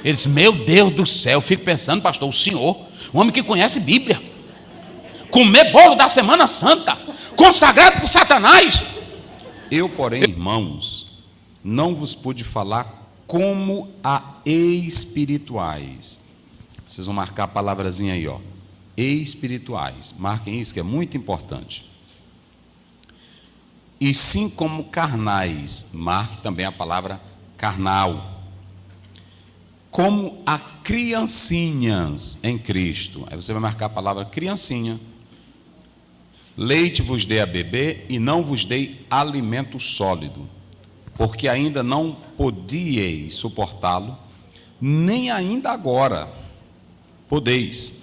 Ele disse: meu Deus do céu, eu fico pensando, pastor, o senhor, um homem que conhece Bíblia, comer bolo da Semana Santa, consagrado por Satanás. Eu, porém, irmãos, não vos pude falar como a espirituais. Vocês vão marcar a palavrazinha aí, ó. Espirituais. Marquem isso, que é muito importante. E sim como carnais. Marque também a palavra carnal. Como a criancinhas em Cristo. Aí você vai marcar a palavra criancinha. Leite vos dei a beber e não vos dei alimento sólido, porque ainda não podíeis suportá-lo, nem ainda agora podeis,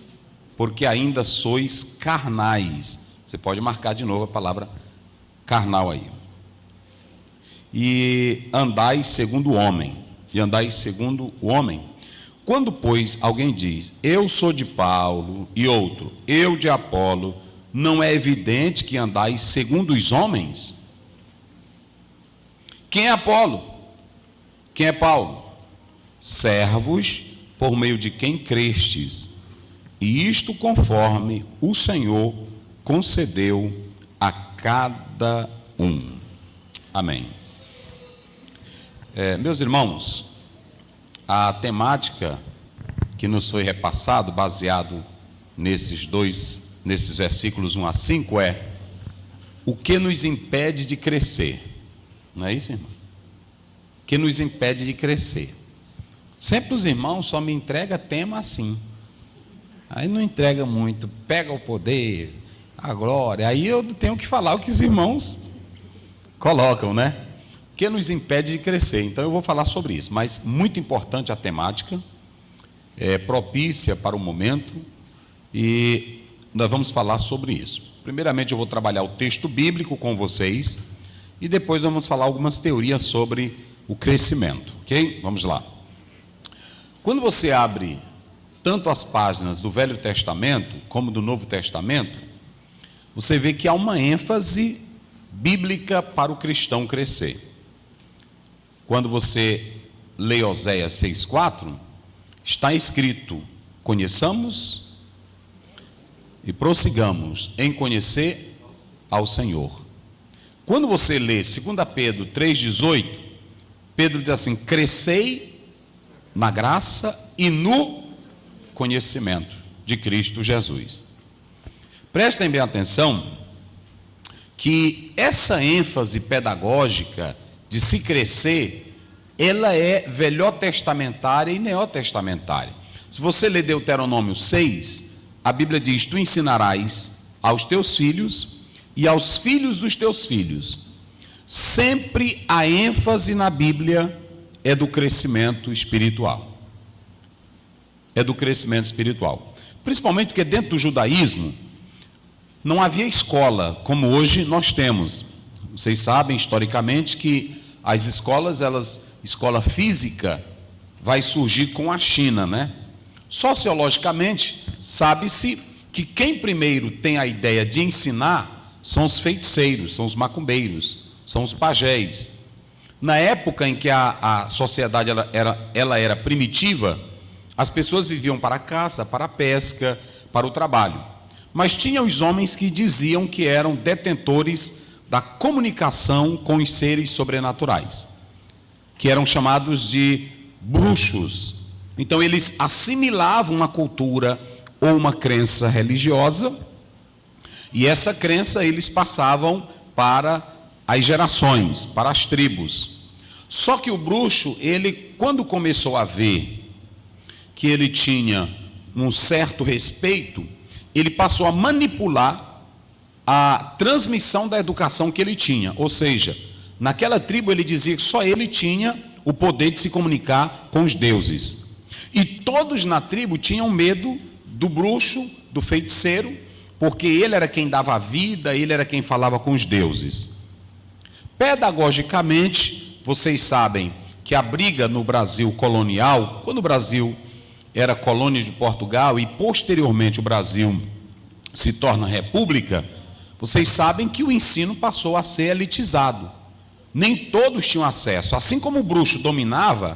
porque ainda sois carnais. Você pode marcar de novo a palavra carnal aí. E andais segundo o homem, e andais segundo o homem. Quando, pois, alguém diz: eu sou de Paulo, e outro: eu de Apolo, não é evidente que andais segundo os homens? Quem é Apolo? Quem é Paulo? Servos por meio de quem crestes, e isto conforme o Senhor concedeu a cada um. Amém. Meus irmãos, a temática que nos foi repassado, baseado nesses versículos 1 a 5, é: o que nos impede de crescer? Não é isso, irmão? O que nos impede de crescer? Sempre os irmãos só me entregam tema assim. Aí não entrega muito, pega o poder, a glória. Aí eu tenho que falar o que os irmãos colocam, né? O que nos impede de crescer? Então eu vou falar sobre isso. Mas muito importante a temática, propícia para o momento, e nós vamos falar sobre isso. Primeiramente eu vou trabalhar o texto bíblico com vocês, e depois vamos falar algumas teorias sobre o crescimento, ok? Vamos lá. Quando você abre tanto as páginas do Velho Testamento como do Novo Testamento, você vê que há uma ênfase bíblica para o cristão crescer. Quando você lê Oséias 6,4, está escrito: conheçamos e prossigamos em conhecer ao Senhor. Quando você lê 2 Pedro 3,18, Pedro diz assim: crescei na graça e no conhecimento de Cristo Jesus. Prestem bem atenção que essa ênfase pedagógica de se crescer, ela é velhotestamentária e neotestamentária. Se você ler Deuteronômio 6, a Bíblia diz: tu ensinarás aos teus filhos e aos filhos dos teus filhos. Sempre a ênfase na Bíblia é do crescimento espiritual. É do crescimento espiritual. Principalmente porque dentro do judaísmo não havia escola como hoje nós temos. Vocês sabem historicamente que as escolas, escola física vai surgir com a China, né? Sociologicamente, sabe-se que quem primeiro tem a ideia de ensinar são os feiticeiros, são os macumbeiros, são os pajés. Na época em que a sociedade ela era primitiva, as pessoas viviam para a caça, para a pesca, para o trabalho. Mas tinha os homens que diziam que eram detentores da comunicação com os seres sobrenaturais, que eram chamados de bruxos. Então eles assimilavam uma cultura ou uma crença religiosa, e essa crença eles passavam para as gerações, para as tribos. Só que o bruxo, ele, quando começou a ver que ele tinha um certo respeito, ele passou a manipular a transmissão da educação que ele tinha. Ou seja, naquela tribo ele dizia que só ele tinha o poder de se comunicar com os deuses. E todos na tribo tinham medo do bruxo, do feiticeiro, porque ele era quem dava a vida, ele era quem falava com os deuses. Pedagogicamente, vocês sabem que a briga no Brasil colonial, quando o Brasil era colônia de Portugal e posteriormente o Brasil se torna república, vocês sabem que o ensino passou a ser elitizado. Nem todos tinham acesso. Assim como o bruxo dominava,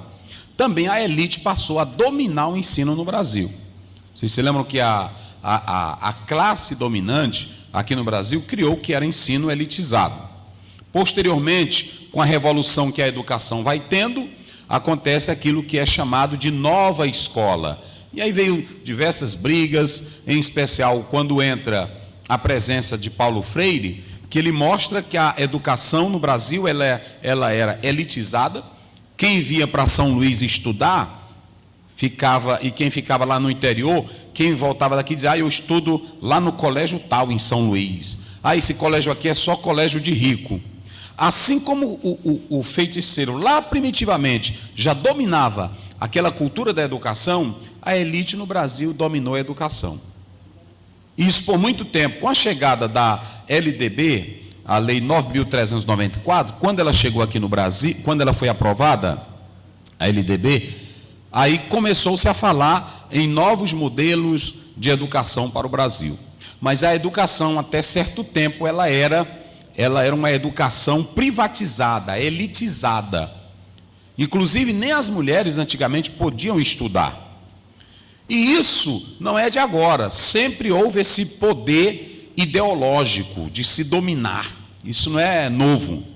também a elite passou a dominar o ensino no Brasil. Vocês se lembram que a classe dominante aqui no Brasil criou o que era ensino elitizado. Posteriormente, com a revolução que a educação vai tendo, acontece aquilo que é chamado de nova escola. E aí veio diversas brigas, em especial quando entra a presença de Paulo Freire, que ele mostra que a educação no Brasil ela era elitizada. Quem via para São Luís estudar, e quem ficava lá no interior, quem voltava daqui dizia: eu estudo lá no colégio tal, em São Luís. Esse colégio aqui é só colégio de rico. Assim como o feiticeiro lá primitivamente já dominava aquela cultura da educação, a elite no Brasil dominou a educação. Isso por muito tempo. Com a chegada da LDB, a Lei 9.394, quando ela chegou aqui no Brasil, quando ela foi aprovada, a LDB, aí começou-se a falar em novos modelos de educação para o Brasil. Mas a educação, até certo tempo, ela era uma educação privatizada, elitizada. Inclusive, nem as mulheres antigamente podiam estudar. E isso não é de agora, sempre houve esse poder ideológico de se dominar. Isso não é novo.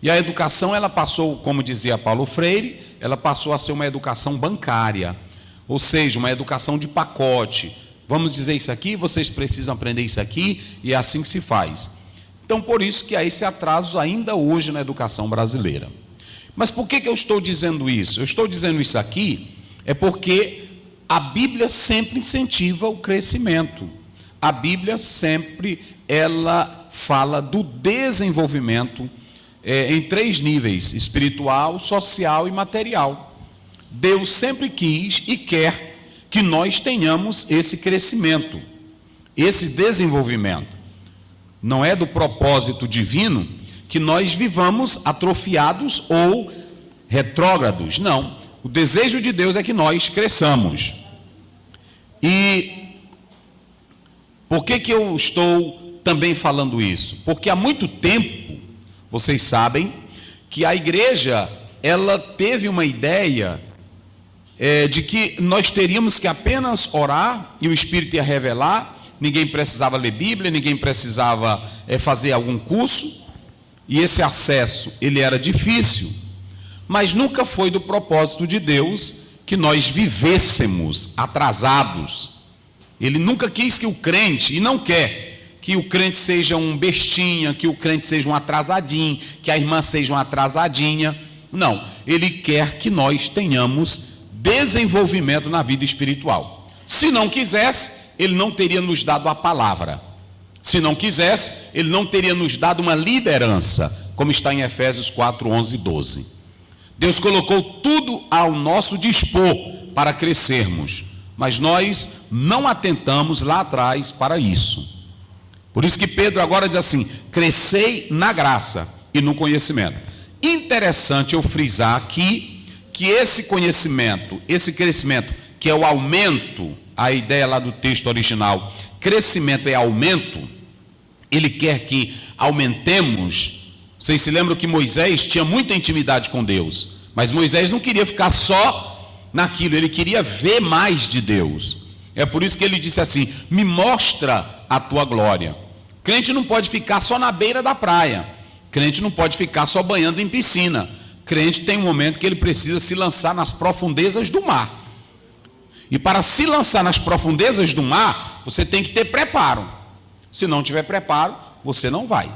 E a educação, ela passou, como dizia Paulo Freire, ela passou a ser uma educação bancária, ou seja, uma educação de pacote. Vamos dizer isso aqui, vocês precisam aprender isso aqui, e é assim que se faz. Então, por isso que há esse atraso ainda hoje na educação brasileira. Mas por que eu estou dizendo isso? Eu estou dizendo isso aqui porque a Bíblia sempre incentiva o crescimento. A Bíblia sempre, ela fala do desenvolvimento em 3 níveis: espiritual, social e material. Deus sempre quis e quer que nós tenhamos esse crescimento, esse desenvolvimento. Não é do propósito divino que nós vivamos atrofiados ou retrógrados. Não. O desejo de Deus é que nós cresçamos. E por que eu estou também falando isso? Porque há muito tempo, vocês sabem, que a igreja, ela teve uma ideia de que nós teríamos que apenas orar e o Espírito ia revelar, ninguém precisava ler Bíblia, ninguém precisava fazer algum curso, e esse acesso, ele era difícil. Mas nunca foi do propósito de Deus que nós vivêssemos atrasados. Ele nunca quis que o crente, e não quer, que o crente seja um bestinha, que o crente seja um atrasadinho, que a irmã seja uma atrasadinha. Não, ele quer que nós tenhamos desenvolvimento na vida espiritual. Se não quisesse, ele não teria nos dado a palavra. Se não quisesse, ele não teria nos dado uma liderança, como está em Efésios 4, 11 e 12. Deus colocou tudo ao nosso dispor para crescermos, mas nós não atentamos lá atrás para isso. Por isso que Pedro agora diz assim: crescei na graça e no conhecimento. Interessante eu frisar aqui que esse conhecimento, esse crescimento, que é o aumento, a ideia lá do texto original, crescimento é aumento, ele quer que aumentemos. Vocês se lembram que Moisés tinha muita intimidade com Deus, mas Moisés não queria ficar só naquilo, ele queria ver mais de Deus. É por isso que ele disse assim: me mostra a tua glória. Crente não pode ficar só na beira da praia, crente não pode ficar só banhando em piscina. Crente tem um momento que ele precisa se lançar nas profundezas do mar. E para se lançar nas profundezas do mar, você tem que ter preparo. Se não tiver preparo, você não vai.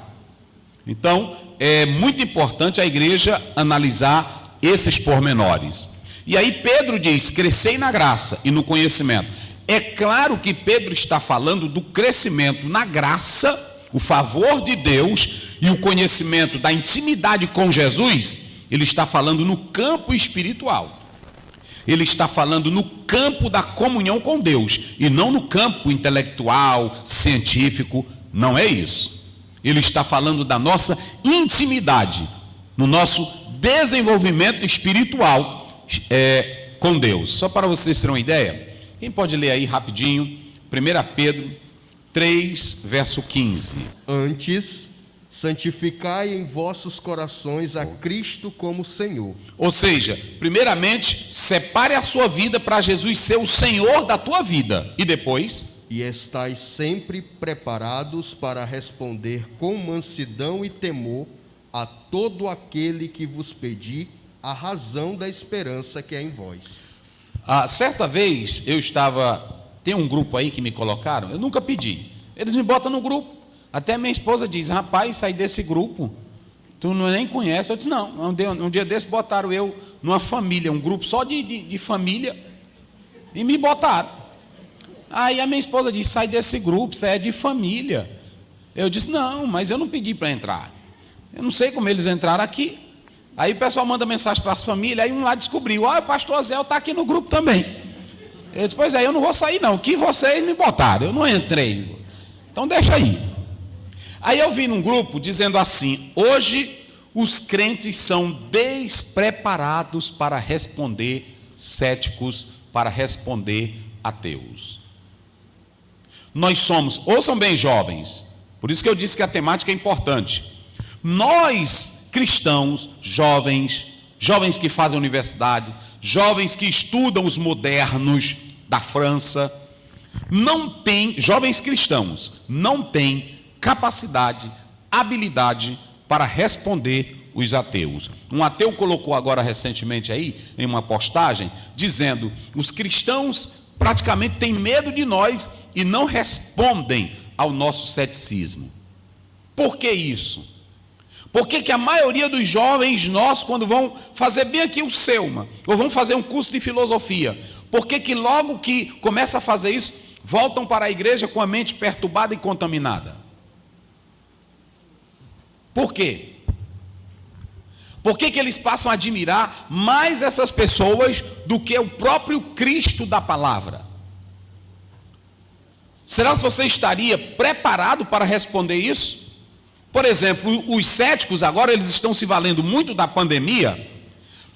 Então, é muito importante a igreja analisar esses pormenores. E aí Pedro diz: crescei na graça e no conhecimento. É claro que Pedro está falando do crescimento na graça, o favor de Deus e o conhecimento da intimidade com Jesus. Ele está falando no campo espiritual. Ele está falando no campo da comunhão com Deus e não no campo intelectual, científico. Não é isso. Ele está falando da nossa intimidade, no nosso desenvolvimento espiritual com Deus. Só para vocês terem uma ideia, quem pode ler aí rapidinho, 1 Pedro 3, verso 15. Antes, santificai em vossos corações a Cristo como Senhor. Ou seja, primeiramente, separe a sua vida para Jesus ser o Senhor da tua vida. E depois? E estais sempre preparados para responder com mansidão e temor a todo aquele que vos pedir a razão da esperança que é em vós. Certa vez eu estava... Tem um grupo aí que me colocaram, eu nunca pedi. Eles me botam no grupo. Até minha esposa diz: rapaz, sai desse grupo, tu não nem conhece. Eu disse: não, um dia desse botaram eu numa família, um grupo só de família, e me botaram. Aí a minha esposa disse: sai desse grupo, isso é de família. Eu disse: não, mas eu não pedi para entrar. Eu não sei como eles entraram aqui. Aí o pessoal manda mensagem para as famílias, aí um lá descobriu: o pastor Zé está aqui no grupo também. Eu disse: pois é, eu não vou sair não, que vocês me botaram, eu não entrei. Então deixa aí. Aí eu vi num grupo dizendo assim: hoje os crentes são despreparados para responder céticos, para responder ateus. Nós somos, ouçam bem, jovens, por isso que eu disse que a temática é importante. Nós, cristãos, jovens que fazem universidade, jovens que estudam os modernos da França, jovens cristãos, não têm capacidade, habilidade para responder os ateus. Um ateu colocou agora recentemente aí, em uma postagem, dizendo: os cristãos praticamente têm medo de nós e não respondem ao nosso ceticismo. Por que isso? Por que a maioria dos jovens nossos, quando vão fazer bem aqui o Selma, ou vão fazer um curso de filosofia, por que logo que começa a fazer isso, voltam para a igreja com a mente perturbada e contaminada? Por quê? Por que eles passam a admirar mais essas pessoas do que o próprio Cristo da palavra? Será que você estaria preparado para responder isso? Por exemplo, os céticos agora, eles estão se valendo muito da pandemia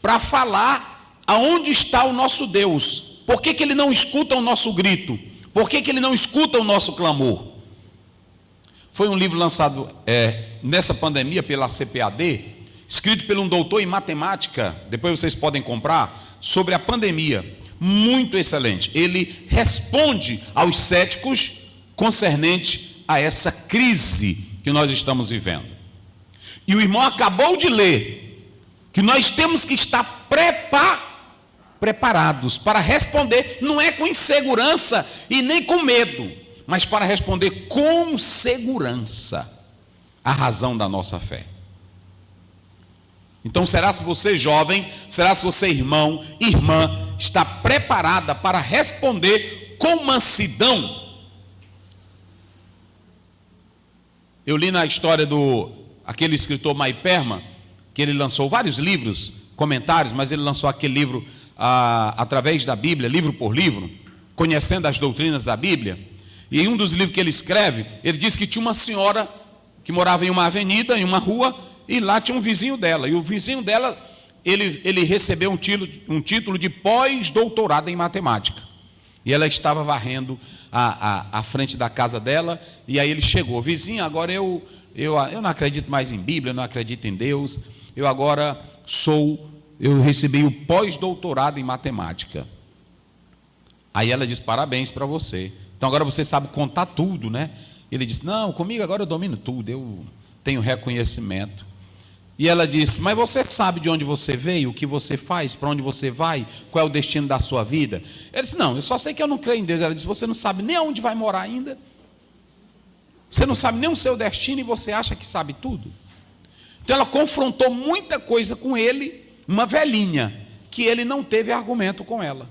para falar aonde está o nosso Deus. Por que ele não escuta o nosso grito? Por que ele não escuta o nosso clamor? Foi um livro lançado nessa pandemia pela CPAD, escrito por um doutor em matemática, depois vocês podem comprar, sobre a pandemia. Muito excelente. Ele responde aos céticos concernente a essa crise que nós estamos vivendo. E o irmão acabou de ler que nós temos que estar preparados para responder, não é com insegurança e nem com medo, mas para responder com segurança a razão da nossa fé. Então, será se você jovem, será se você irmão, irmã, está preparada para responder com mansidão? Eu li na história aquele escritor Maiperma, que ele lançou vários livros, comentários, mas ele lançou aquele livro através da Bíblia, livro por livro, conhecendo as doutrinas da Bíblia. E em um dos livros que ele escreve, ele diz que tinha uma senhora que morava em uma avenida, em uma rua, e lá tinha um vizinho dela. E o vizinho dela, ele recebeu um título de pós-doutorado em matemática. E ela estava varrendo a frente da casa dela, e aí ele chegou: vizinho, agora eu não acredito mais em Bíblia, eu não acredito em Deus, eu recebi o pós-doutorado em matemática. Aí ela disse: parabéns para você. Então agora você sabe contar tudo, né? Ele disse: não, comigo agora eu domino tudo, eu tenho reconhecimento. E ela disse: mas você sabe de onde você veio, o que você faz, para onde você vai, qual é o destino da sua vida? Ele disse: não, eu só sei que eu não creio em Deus. Ela disse: você não sabe nem aonde vai morar ainda? Você não sabe nem o seu destino e você acha que sabe tudo? Então ela confrontou muita coisa com ele, uma velhinha, que ele não teve argumento com ela.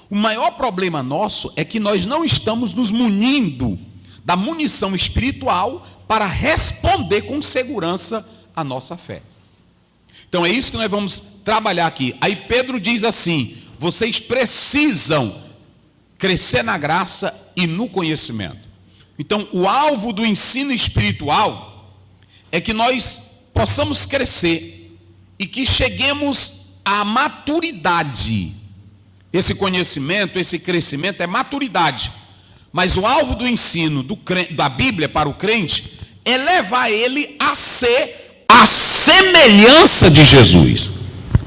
O maior problema nosso é que nós não estamos nos munindo da munição espiritual para responder com segurança a nossa fé. Então é isso que nós vamos trabalhar aqui. Aí Pedro diz assim: vocês precisam crescer na graça e no conhecimento. Então o alvo do ensino espiritual é que nós possamos crescer e que cheguemos à maturidade. Esse conhecimento, esse crescimento é maturidade. Mas o alvo do ensino da Bíblia para o crente é levar ele a ser a semelhança de Jesus.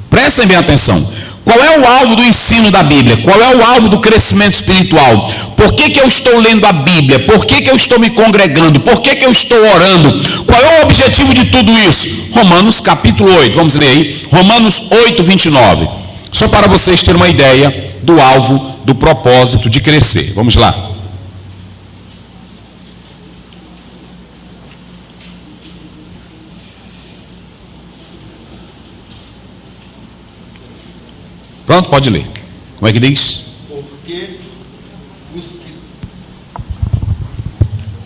Prestem bem atenção. Qual é o alvo do ensino da Bíblia? Qual é o alvo do crescimento espiritual? Por que eu estou lendo a Bíblia? Por que eu estou me congregando? Por que eu estou orando? Qual é o objetivo de tudo isso? Romanos capítulo 8, vamos ler aí. Romanos 8, 29. Só para vocês terem uma ideia do alvo, do propósito de crescer. Vamos lá. Pronto, pode ler. Como é que diz?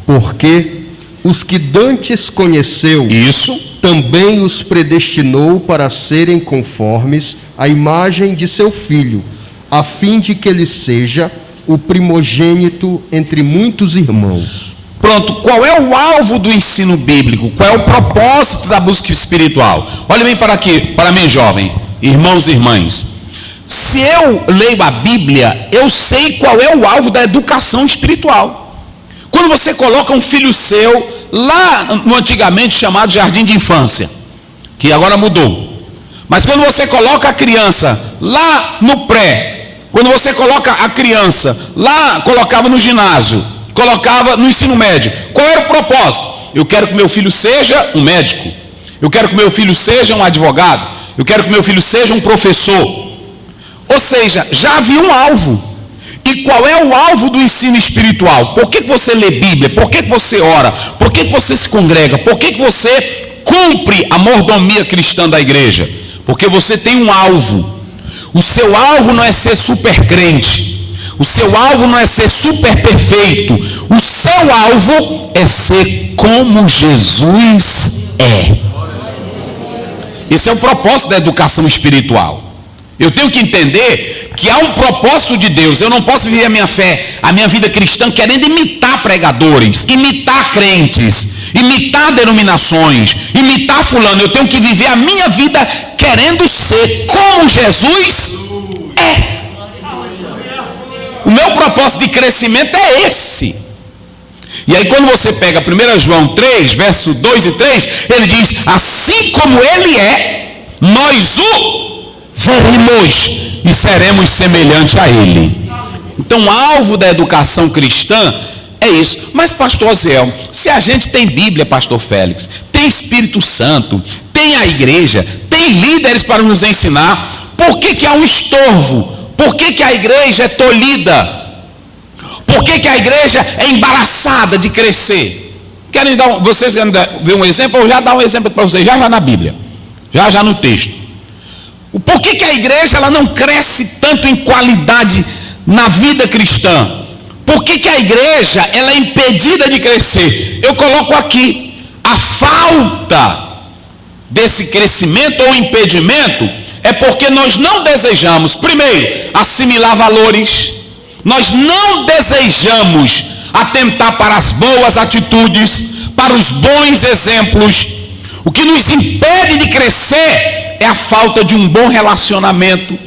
Porque os que dantes conheceu, Isso. também os predestinou para serem conformes à imagem de seu Filho, a fim de que ele seja o primogênito entre muitos irmãos. Pronto, qual é o alvo do ensino bíblico? Qual é o propósito da busca espiritual? Olha bem para aqui, para mim, jovem, irmãos e irmãs. Se eu leio a Bíblia, eu sei qual é o alvo da educação espiritual. Quando você coloca um filho seu lá no antigamente chamado jardim de infância, que agora mudou, mas quando você coloca a criança lá no pré, quando você coloca a criança lá, colocava no ginásio, colocava no ensino médio, qual era o propósito? Eu quero que meu filho seja um médico, eu quero que meu filho seja um advogado, eu quero que meu filho seja um professor. Ou seja, já havia um alvo. E qual é o alvo do ensino espiritual? Por que você lê Bíblia? Por que você ora? Por que você se congrega? Por que você cumpre a mordomia cristã da igreja? Porque você tem um alvo. O seu alvo não é ser super crente. O seu alvo não é ser super perfeito. O seu alvo é ser como Jesus é. Esse é o propósito da educação espiritual. Eu tenho que entender que há um propósito de Deus. Eu não posso viver a minha fé, a minha vida cristã, querendo imitar pregadores, imitar crentes, imitar denominações, imitar fulano. Eu tenho que viver a minha vida querendo ser como Jesus é. O meu propósito de crescimento é esse. E aí quando você pega 1 João 3, verso 2 e 3, ele diz: assim como ele é, nós o veremos e seremos semelhantes a ele. Então o alvo da educação cristã é isso. Mas pastor Aziel, se a gente tem Bíblia, pastor Félix, tem Espírito Santo, tem a igreja, tem líderes para nos ensinar, por que há um estorvo? Por que a igreja é tolhida? Por que a igreja é embaraçada de crescer? Vocês querem ver um exemplo? Eu já dar um exemplo para vocês, já na Bíblia, já no texto. Por que a igreja ela não cresce tanto em qualidade na vida cristã? Por que a igreja ela é impedida de crescer? Eu coloco aqui a falta desse crescimento ou impedimento é porque nós não desejamos, primeiro, assimilar valores, nós não desejamos atentar para as boas atitudes, para os bons exemplos. O que nos impede de crescer é a falta de um bom relacionamento. O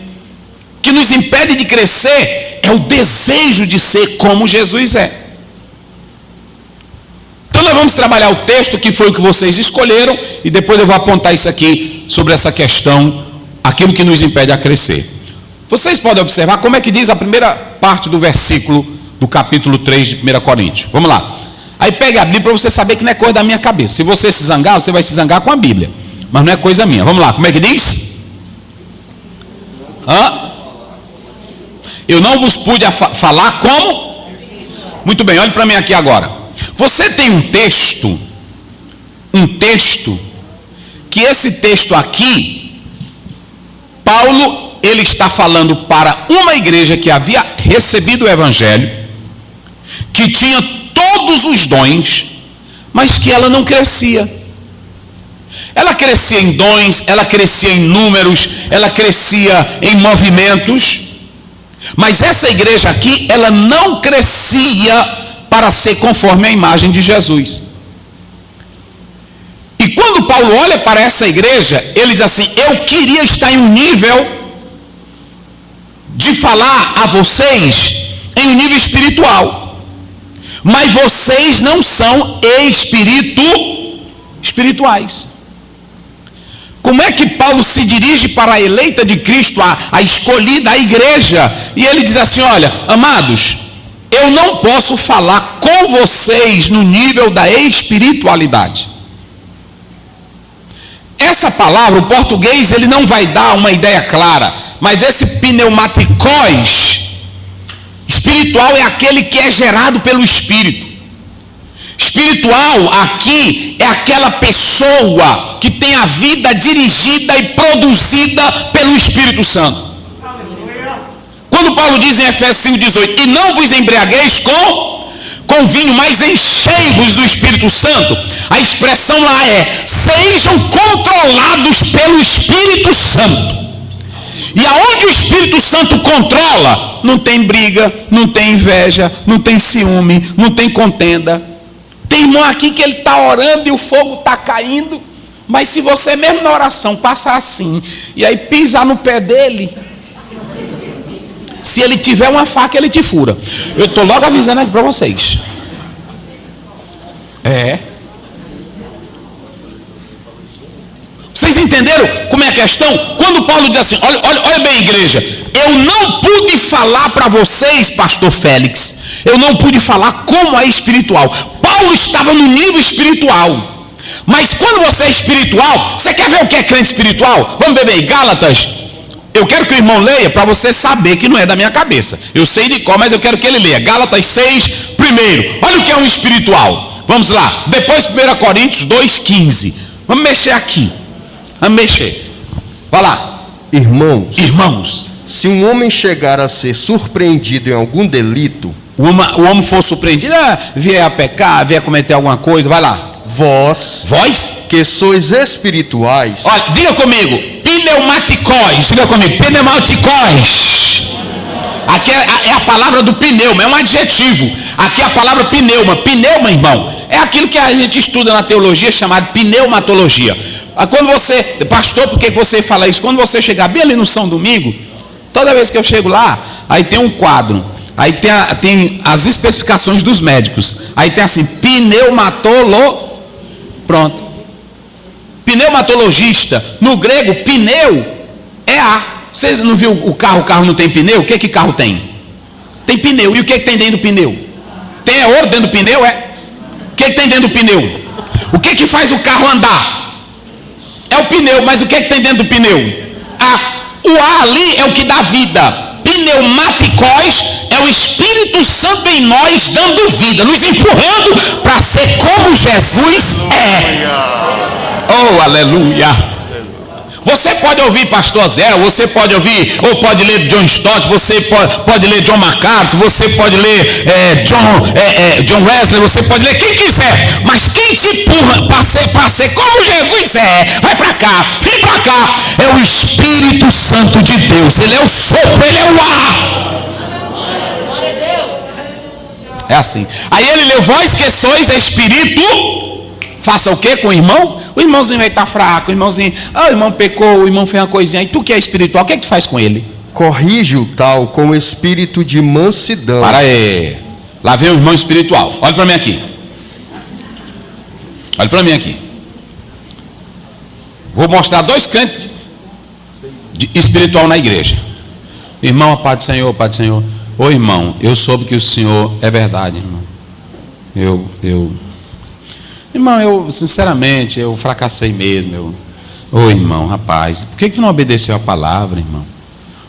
que nos impede de crescer é o desejo de ser como Jesus é. Então nós vamos trabalhar o texto que foi o que vocês escolheram e depois eu vou apontar isso aqui sobre essa questão, aquilo que nos impede a crescer. Vocês podem observar como é que diz a primeira parte do versículo do capítulo 3 de 1 Coríntios. Vamos lá. Aí pegue a Bíblia para você saber que não é coisa da minha cabeça. Se você se zangar, você vai se zangar com a Bíblia. Mas não é coisa minha. Vamos lá, como é que diz? Eu não vos pude falar como? Muito bem, olhe para mim aqui agora. Você tem um texto, que esse texto aqui, Paulo, ele está falando para uma igreja que havia recebido o Evangelho, que tinha todos os dons, mas que ela não crescia. Ela crescia em dons, ela crescia em números, ela crescia em movimentos, mas essa igreja aqui, ela não crescia para ser conforme a imagem de Jesus. E quando Paulo olha para essa igreja, ele diz assim: eu queria estar em um nível de falar a vocês em um nível espiritual. mas vocês não são espirituais. Como é que Paulo se dirige para a eleita de Cristo, a escolhida, a igreja? E ele diz assim: olha, amados, eu não posso falar com vocês no nível da espiritualidade. Essa palavra, o português, ele não vai dar uma ideia clara, mas esse pneumatikos espiritual é aquele que é gerado pelo Espírito. Espiritual aqui é aquela pessoa que tem a vida dirigida e produzida pelo Espírito Santo. Quando Paulo diz em Efésios 5,18: e não vos embriagueis com vinho, mas enchei-vos do Espírito Santo, a expressão lá é: sejam controlados pelo Espírito Santo. E aonde o Espírito Santo controla, não tem briga, não tem inveja, não tem ciúme, não tem contenda. Tem irmão aqui que ele está orando e o fogo está caindo, mas se você mesmo na oração passar assim, e aí pisar no pé dele, se ele tiver uma faca, ele te fura. Eu estou logo avisando aqui para vocês. Vocês entenderam como é a questão? Quando Paulo diz assim: olha bem, igreja, eu não pude falar para vocês, pastor Félix, eu não pude falar como é espiritual. Paulo estava no nível espiritual. Mas quando você é espiritual, você quer ver o que é crente espiritual? Vamos beber Gálatas. Eu quero que o irmão leia para você saber que não é da minha cabeça. Eu sei de qual, mas eu quero que ele leia. Gálatas 6, primeiro. Olha o que é um espiritual. Vamos lá. Depois 1 Coríntios 2,15. Vamos mexer aqui. Vamos mexer. Vai lá. Irmãos, se um homem chegar a ser surpreendido em algum delito, o homem for surpreendido, vier a pecar, vier a cometer alguma coisa, vai lá. Vós, que sois espirituais. Olha, diga comigo, pneumatikos. Diga comigo, pneumatikos. Aqui é a palavra do pneuma, é um adjetivo. Aqui é a palavra pneuma. Pneuma, irmão, é aquilo que a gente estuda na teologia chamado pneumatologia. Quando você, pastor, por que você fala isso? Quando você chegar bem ali no São Domingo, toda vez que eu chego lá, aí tem um quadro. Aí tem as especificações dos médicos. Aí tem assim, pronto. Pneumatologista. No grego, pneu é ar. Vocês não viram o carro não tem pneu? O que carro tem? Tem pneu. E o que tem dentro do pneu? Tem ouro dentro do pneu? O que tem dentro do pneu? O que faz o carro andar? É o pneu, mas o que tem dentro do pneu? O ar ali é o que dá vida. Pneumatikos é o Espírito Santo em nós dando vida, nos empurrando para ser como Jesus é. Oh, aleluia. Você pode ouvir pastor Zé, você pode ouvir, ou pode ler John Stott, você pode ler John MacArthur, você pode ler John Wesley, você pode ler quem quiser, mas quem te empurra para ser como Jesus é, vai para cá, vem para cá, é o Espírito Santo de Deus. Ele é o sopro, ele é o ar. É assim. Aí ele leu: vós que sois espírito, faça o que com o irmão? O irmãozinho vai estar fraco, o irmãozinho, o irmão pecou, o irmão fez uma coisinha, e tu que é espiritual, o que é que tu faz com ele? Corrige o tal com o espírito de mansidão. Para aí, lá vem o irmão espiritual. Olha para mim aqui. Olha para mim aqui. Vou mostrar dois crentes espiritual na igreja. Irmão, a paz do Senhor, paz do Senhor. Ô irmão, eu soube que o Senhor é verdade, irmão. Irmão, eu sinceramente, eu fracassei mesmo. Ô irmão, rapaz, por que não obedeceu a palavra, irmão?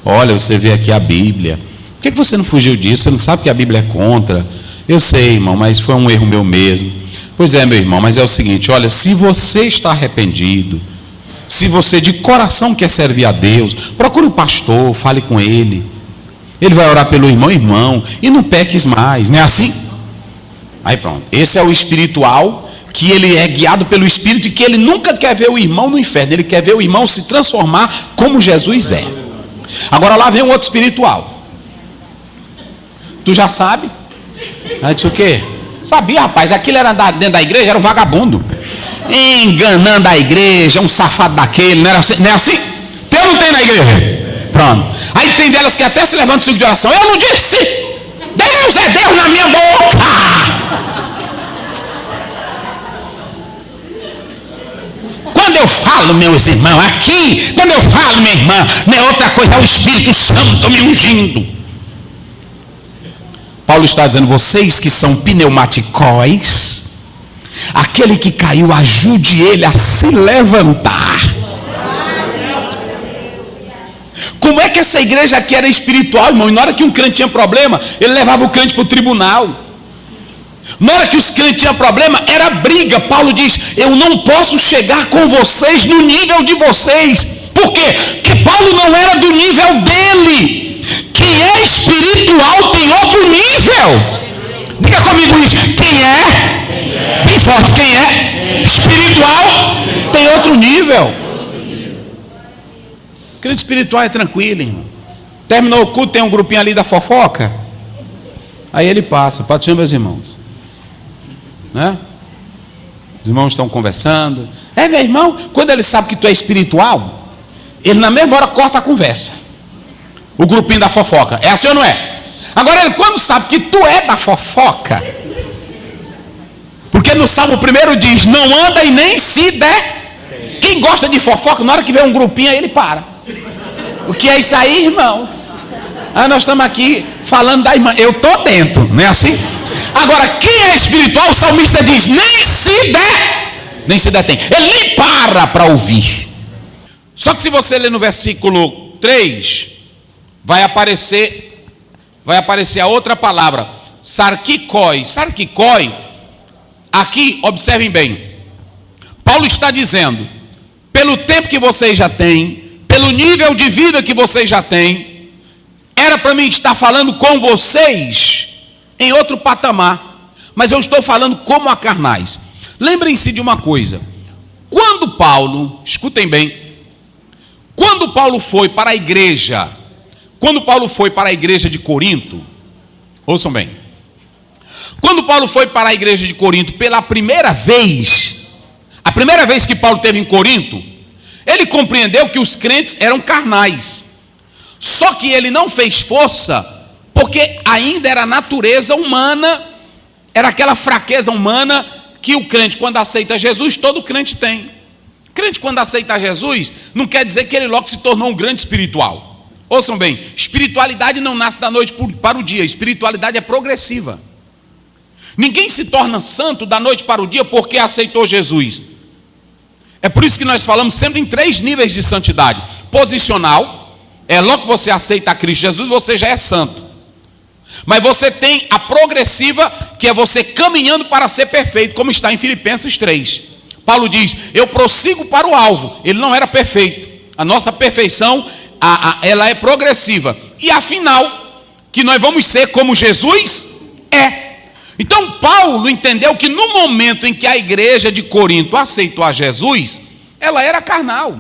Olha, você vê aqui a Bíblia. Por que você não fugiu disso? Você não sabe que a Bíblia é contra? Eu sei, irmão, mas foi um erro meu mesmo. Pois é, meu irmão, mas é o seguinte, olha, se você está arrependido, se você de coração quer servir a Deus, procure o pastor, fale com ele. Ele vai orar pelo irmão, e não peques mais, não é assim? Aí pronto, esse é o espiritual, que ele é guiado pelo Espírito e que ele nunca quer ver o irmão no inferno, ele quer ver o irmão se transformar como Jesus é. Agora lá vem um outro espiritual. Tu já sabe? Aí disse o quê? Sabia, rapaz, aquilo era dentro da igreja, era um vagabundo, enganando a igreja, um safado daquele, não é assim? Tem ou não tem na igreja? Pronto. Aí tem delas que até se levantam o ciclo de oração. Eu não disse. Deus é Deus na minha boca. Quando eu falo, meus irmãos, aqui, quando eu falo, minha irmã, não é outra coisa, é o Espírito Santo me ungindo. Paulo está dizendo, vocês que são pneumaticóis, aquele que caiu, ajude ele a se levantar. Como é que essa igreja aqui era espiritual, irmão? E na hora que um crente tinha problema, ele levava o crente para o tribunal. Na hora que os crentes tinham problema, era briga. Paulo diz, eu não posso chegar com vocês no nível de vocês. Por quê? Porque Paulo não era do nível dele. Quem é espiritual tem outro nível. Diga comigo isso. Quem é? Bem forte. Quem é? Espiritual tem outro nível. Crente espiritual é tranquilo, irmão. Terminou o culto, tem um grupinho ali da fofoca. Aí ele passa. Pode ser, meus irmãos. Né? Os irmãos estão conversando. Meu irmão, quando ele sabe que tu é espiritual, ele na mesma hora corta a conversa. O grupinho da fofoca. É assim ou não é? Agora ele quando sabe que tu é da fofoca, porque no Salmo 1 diz, não anda e nem se der. Quem gosta de fofoca, na hora que vê um grupinho aí ele para. O que é isso aí, irmãos? Nós estamos aqui falando da irmã. Eu estou dentro, não é assim? Agora, quem é espiritual, o salmista diz, nem se detém. Ele nem para ouvir. Só que se você ler no versículo 3, vai aparecer a outra palavra, sarkikoi. Sarkikoi, aqui, observem bem, Paulo está dizendo, pelo tempo que vocês já têm, pelo nível de vida que vocês já têm, era para mim estar falando com vocês em outro patamar, mas eu estou falando como a carnais. Lembrem-se de uma coisa, quando Paulo, escutem bem, quando Paulo foi para a igreja de Corinto, ouçam bem, quando Paulo foi para a igreja de Corinto pela primeira vez, a primeira vez que Paulo esteve em Corinto, ele compreendeu que os crentes eram carnais, só que ele não fez força, porque ainda era a natureza humana, era aquela fraqueza humana que o crente, quando aceita Jesus, todo crente tem. Crente, quando aceita Jesus, não quer dizer que ele logo se tornou um grande espiritual. Ouçam bem, espiritualidade não nasce da noite para o dia, espiritualidade é progressiva. Ninguém se torna santo da noite para o dia porque aceitou Jesus. É por isso que nós falamos sempre em 3 níveis de santidade. Posicional, logo que você aceita a Cristo Jesus, você já é santo. Mas você tem a progressiva, que é você caminhando para ser perfeito, como está em Filipenses 3. Paulo diz, eu prossigo para o alvo. Ele não era perfeito. A nossa perfeição, ela é progressiva. E afinal, que nós vamos ser como Jesus é. Então Paulo entendeu que no momento em que a igreja de Corinto aceitou a Jesus, ela era carnal.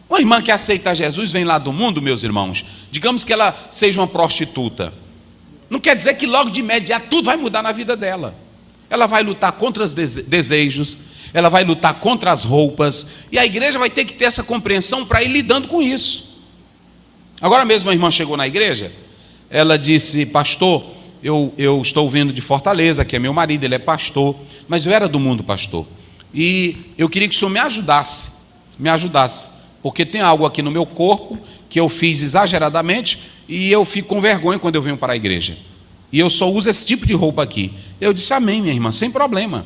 Uma irmã que aceita Jesus vem lá do mundo, meus irmãos, digamos que ela seja uma prostituta, não quer dizer que logo de imediato tudo vai mudar na vida dela. Ela vai lutar contra os desejos, ela vai lutar contra as roupas, e a igreja vai ter que ter essa compreensão para ir lidando com isso. Agora mesmo uma irmã chegou na igreja, ela disse, pastor, eu estou vindo de Fortaleza, que é meu marido, ele é pastor, mas eu era do mundo, pastor, e eu queria que o senhor me ajudasse, porque tem algo aqui no meu corpo que eu fiz exageradamente e eu fico com vergonha quando eu venho para a igreja, e eu só uso esse tipo de roupa aqui. Eu disse, amém, minha irmã, sem problema.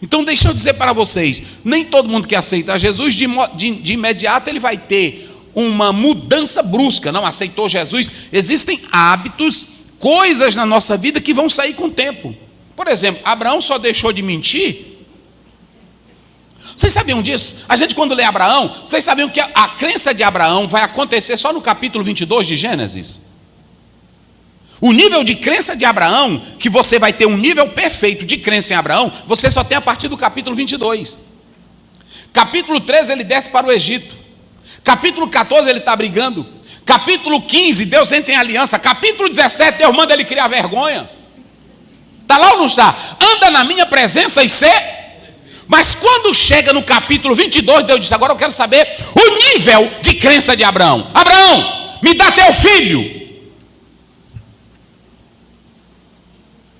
Então deixa eu dizer para vocês, nem todo mundo que aceita Jesus de imediato ele vai ter uma mudança brusca. Não aceitou Jesus, existem hábitos, coisas na nossa vida que vão sair com o tempo. Por exemplo, Abraão só deixou de mentir. Vocês sabiam disso? A gente quando lê Abraão, vocês sabiam que a crença de Abraão vai acontecer só no capítulo 22 de Gênesis? O nível de crença de Abraão, que você vai ter um nível perfeito de crença em Abraão, você só tem a partir do capítulo 22. Capítulo 13 ele desce para o Egito. Capítulo 14 ele está brigando. Capítulo 15, Deus entra em aliança. Capítulo 17, Deus manda ele criar vergonha. Está lá ou não está? Anda na minha presença e ser. Mas quando chega no capítulo 22, Deus diz, agora eu quero saber o nível de crença de Abraão. Abraão, me dá teu filho.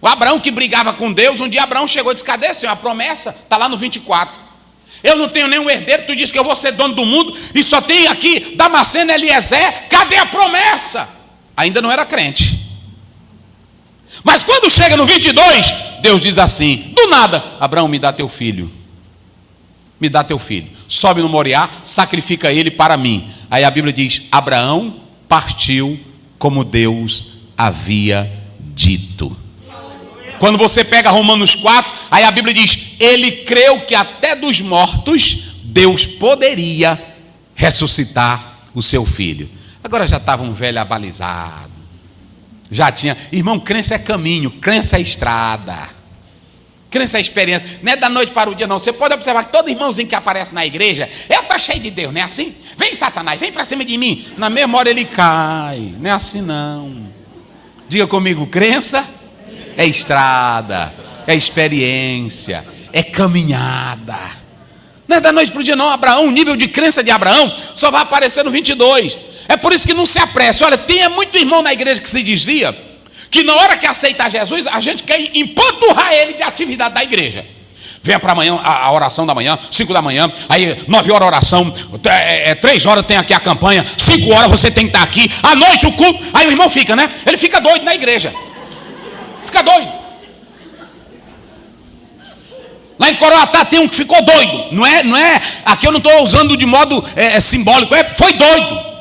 O Abraão que brigava com Deus, um dia Abraão chegou e disse: cadê, Senhor? A promessa está lá no 24. Eu não tenho nenhum herdeiro, tu disse que eu vou ser dono do mundo, e só tem aqui Damasceno e Eliezer, cadê a promessa? Ainda não era crente. Mas quando chega no 22, Deus diz assim, do nada: Abraão, me dá teu filho. Me dá teu filho. Sobe no Moriá, sacrifica ele para mim. Aí a Bíblia diz: Abraão partiu como Deus havia dito. Quando você pega Romanos 4, aí a Bíblia diz: ele creu que até dos mortos Deus poderia ressuscitar o seu filho. Agora já estava um velho abalizado. Já tinha, irmão, crença é caminho, crença é estrada. Crença é experiência, não é da noite para o dia não. Você pode observar que todo irmãozinho que aparece na igreja, está cheio de Deus, não é assim? Vem Satanás, vem para cima de mim. Na mesma hora ele cai, não é assim não. Diga comigo, crença é estrada, é experiência, é caminhada. Não é da noite para o dia não. Abraão, o nível de crença de Abraão só vai aparecer no 22. É por isso que não se apresse. Olha, tem muito irmão na igreja que se desvia, que na hora que aceitar Jesus, a gente quer empanturrar ele de atividade da igreja. Venha para amanhã, a oração da manhã, 5 da manhã, aí 9 horas a oração, 3 horas tem aqui a campanha, 5 horas você tem que estar aqui, à noite o culto. Aí o irmão fica, né? Ele fica doido na igreja. Fica doido. Lá em Coroatá tem um que ficou doido. Não é, aqui eu não estou usando de modo simbólico, foi doido.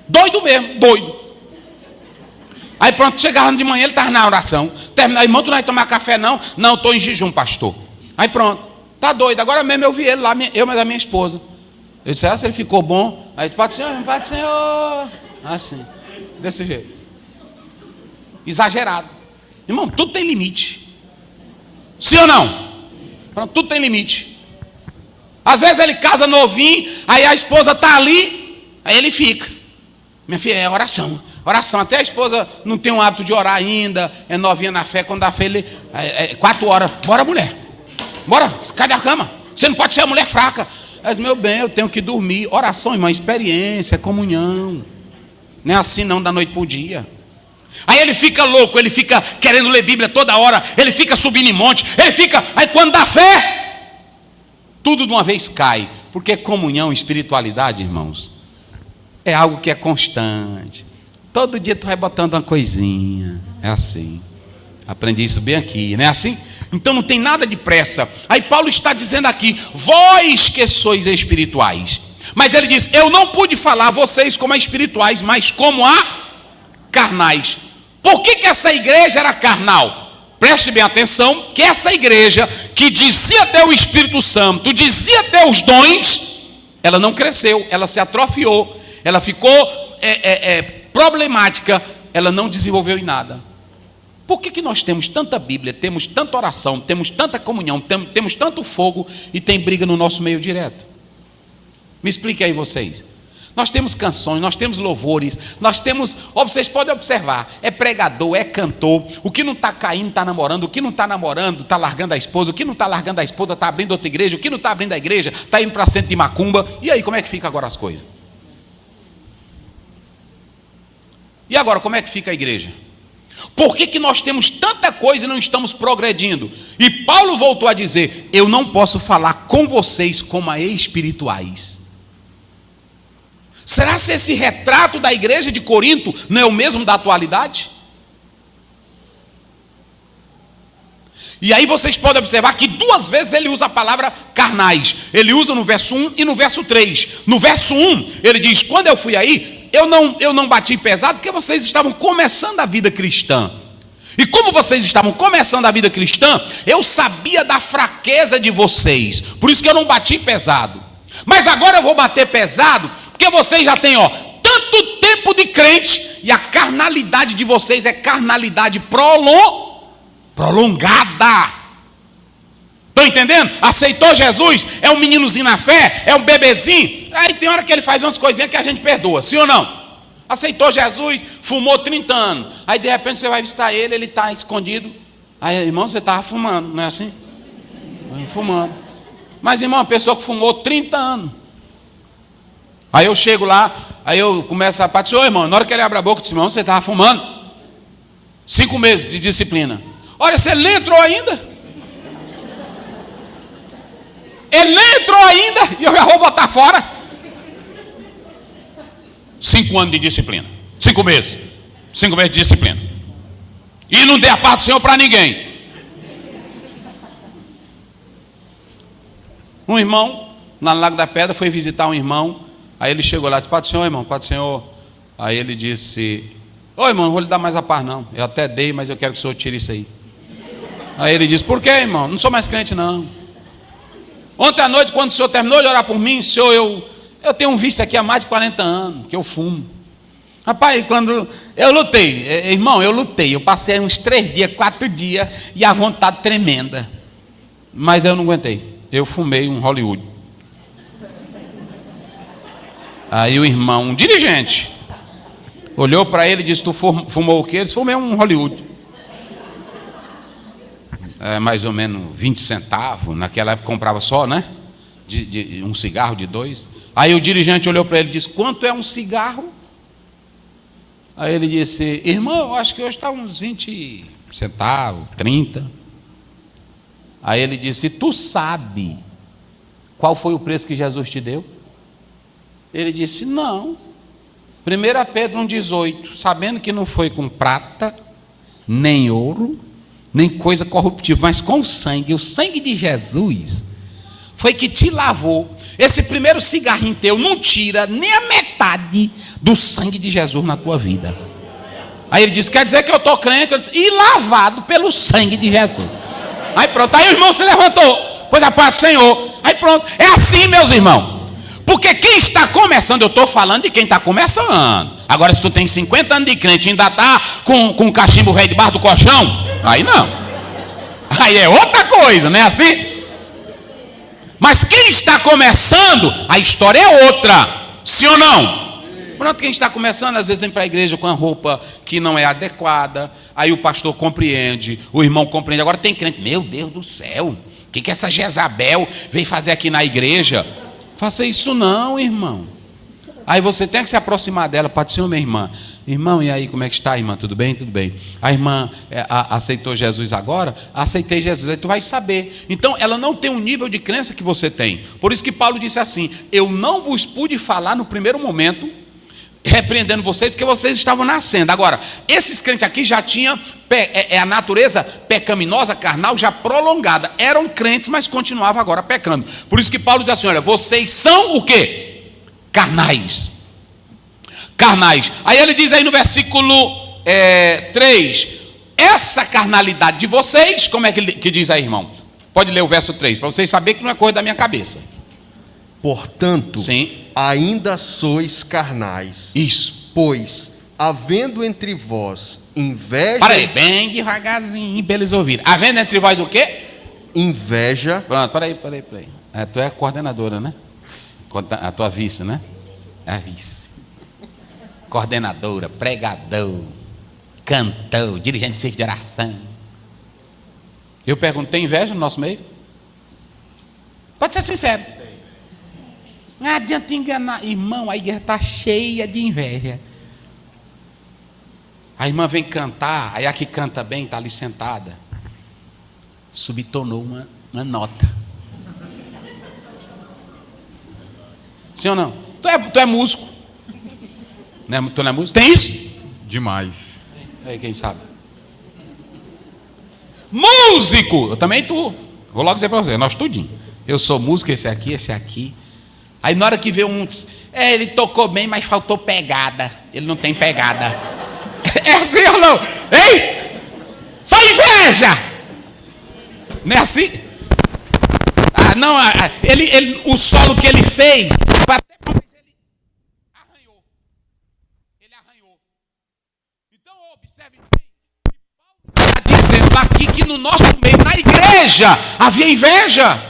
Doido mesmo, doido. Aí pronto, chegava de manhã, ele estava na oração. Terminar, irmão, tu não vai tomar café não? Não, estou em jejum, pastor. Aí pronto, tá doido. Agora mesmo eu vi ele lá, eu mas a minha esposa. Eu disse: se ele ficou bom. Aí, Pai do Senhor. Assim, desse jeito. Exagerado. Irmão, tudo tem limite. Sim ou não? Pronto, tudo tem limite. Às vezes ele casa novinho, aí a esposa está ali, aí ele fica. Minha filha, é oração. Oração, até a esposa não tem o hábito de orar ainda, é novinha na fé, quando dá fé, ele 4 horas, bora mulher, bora, cai da cama, você não pode ser uma mulher fraca. Mas meu bem, eu tenho que dormir. Oração, irmão, experiência, comunhão, não é assim não, da noite para o dia. Aí ele fica louco, ele fica querendo ler Bíblia toda hora, ele fica subindo em monte, ele fica, aí quando dá fé, tudo de uma vez cai, porque comunhão, espiritualidade, irmãos, é algo que é constante. Todo dia tu vai botando uma coisinha. É assim. Aprendi isso bem aqui, não é assim? Então não tem nada de pressa. Aí Paulo está dizendo aqui: vós que sois espirituais. Mas ele diz: eu não pude falar a vocês como a espirituais, mas como a carnais. Por que essa igreja era carnal? Preste bem atenção, que essa igreja que dizia ter o Espírito Santo, dizia ter os dons, ela não cresceu, ela se atrofiou, ela ficou problemática, ela não desenvolveu em nada. Por que nós temos tanta Bíblia, temos tanta oração, temos tanta comunhão, temos tanto fogo e tem briga no nosso meio direto? Me explique aí vocês. Nós temos canções, nós temos louvores, nós temos, vocês podem observar, é pregador, é cantor, o que não está caindo está namorando, o que não está namorando está largando a esposa, o que não está largando a esposa está abrindo outra igreja, o que não está abrindo a igreja está indo para centro de macumba. E aí, como é que fica agora as coisas? E agora, como é que fica a igreja? Por que nós temos tanta coisa e não estamos progredindo? E Paulo voltou a dizer: eu não posso falar com vocês como a espirituais. Será que esse retrato da igreja de Corinto não é o mesmo da atualidade? E aí vocês podem observar que 2 vezes ele usa a palavra carnais. Ele usa no verso 1 e no verso 3. No verso 1, ele diz: quando eu fui aí, eu não bati pesado, porque vocês estavam começando a vida cristã. E como vocês estavam começando a vida cristã, eu sabia da fraqueza de vocês. Por isso que eu não bati pesado. Mas agora eu vou bater pesado, porque vocês já têm tanto tempo de crente, e a carnalidade de vocês é carnalidade prolongada. Estão entendendo? Aceitou Jesus, é um meninozinho na fé, é um bebezinho. Aí tem hora que ele faz umas coisinhas que a gente perdoa, sim ou não? Aceitou Jesus, fumou 30 anos. Aí de repente você vai visitar ele, ele está escondido. Aí, irmão, você estava fumando, não é assim? Fumando. Mas, irmão, uma pessoa que fumou 30 anos. Aí eu chego lá, aí eu começo a partir, irmão, na hora que ele abre a boca, eu disse: irmão, você estava fumando? 5 meses de disciplina. Olha, se ele nem entrou ainda. Ele nem entrou ainda e eu já vou botar fora. 5 anos de disciplina. 5 meses. 5 meses de disciplina. E não dei a parte do Senhor para ninguém. Um irmão, lá no Lago da Pedra, foi visitar um irmão. Aí ele chegou lá e disse: Pai do Senhor, irmão, Pai do Senhor. Aí ele disse: Ô irmão, não vou lhe dar mais a paz não. Eu até dei, mas eu quero que o Senhor tire isso aí. Aí ele disse: Por quê, irmão? Não sou mais crente não. Ontem à noite, quando o Senhor terminou de orar por mim, Senhor, eu tenho um vício aqui há mais de 40 anos, que eu fumo. Rapaz, quando eu lutei, irmão, eu passei uns 3 dias, 4 dias, e a vontade tremenda. Mas eu não aguentei. Eu fumei um Hollywood. Aí o irmão, um dirigente, olhou para ele e disse: Tu fumou o quê? Ele disse: Fumei um Hollywood. Mais ou menos 20 centavos. Naquela época comprava só, né? De um cigarro de 2. Aí o dirigente olhou para ele e disse: Quanto é um cigarro? Aí ele disse: Irmão, eu acho que hoje está uns 20 centavos, 30. Aí ele disse: Tu sabe qual foi o preço que Jesus te deu? Ele disse: Não. 1 Pedro 1,18: Sabendo que não foi com prata, nem ouro, nem coisa corruptível, mas com o sangue de Jesus, foi que te lavou. Esse primeiro cigarrinho teu não tira nem a metade do sangue de Jesus na tua vida. Aí ele disse: Quer dizer que eu estou crente? Eu disse: E lavado pelo sangue de Jesus. Aí pronto, aí o irmão se levantou, pois a paz do Senhor. Aí pronto, é assim, meus irmãos. Porque quem está começando, eu estou falando de quem está começando. Agora, se tu tem 50 anos de crente e ainda está com o cachimbo velho debaixo do colchão, aí não. Aí é outra coisa, não é assim? Mas quem está começando, a história é outra. Sim ou não? Pronto, quem está começando, às vezes vem para a igreja com a roupa que não é adequada. Aí o pastor compreende, o irmão compreende. Agora tem crente: Meu Deus do céu, o que essa Jezabel veio fazer aqui na igreja? Faça isso não, irmão. Aí você tem que se aproximar dela. Pai do Senhor, minha irmã. Irmão, e aí, como é que está, irmã? Tudo bem? Tudo bem. A irmã aceitou Jesus agora? Aceitei Jesus. Aí tu vai saber. Então, ela não tem um nível de crença que você tem. Por isso que Paulo disse assim: Eu não vos pude falar no primeiro momento, repreendendo vocês, porque vocês estavam nascendo. Agora, esses crentes aqui já tinham a natureza pecaminosa, carnal, já prolongada. Eram crentes, mas continuavam agora pecando. Por isso que Paulo diz assim: Olha, vocês são o quê? Carnais. Carnais. Aí ele diz aí no versículo 3: Essa carnalidade de vocês, como é que diz aí, irmão? Pode ler o verso 3, para vocês saberem que não é coisa da minha cabeça. Portanto, sim, ainda sois carnais. Isso. Pois, havendo entre vós inveja... Para aí, bem devagarzinho, para eles ouvirem. Havendo entre vós o quê? Inveja. Pronto, para aí. Tu é a coordenadora, né? A tua vice, né? A vice. Coordenadora, pregador, cantor, dirigente de círculo de oração. Eu pergunto: tem inveja no nosso meio? Pode ser sincero. Não adianta enganar. Irmão, a igreja está cheia de inveja. A irmã vem cantar, aí a que canta bem está ali sentada. Subtonou uma nota. Sim ou não? Tu é músico. Tu não é músico? Tem isso? Demais. Aí quem sabe? Músico! Eu também tu. Vou logo dizer para você, nós tudinho. Eu sou músico, esse aqui. Aí na hora que vê um, ele tocou bem, mas faltou pegada. Ele não tem pegada. É assim ou não? Ei! Só inveja! Não é assim? Ah, não, o solo que ele fez, ele arranhou. Então observe bem, Paulo está dizendo aqui que no nosso meio, na igreja, havia inveja.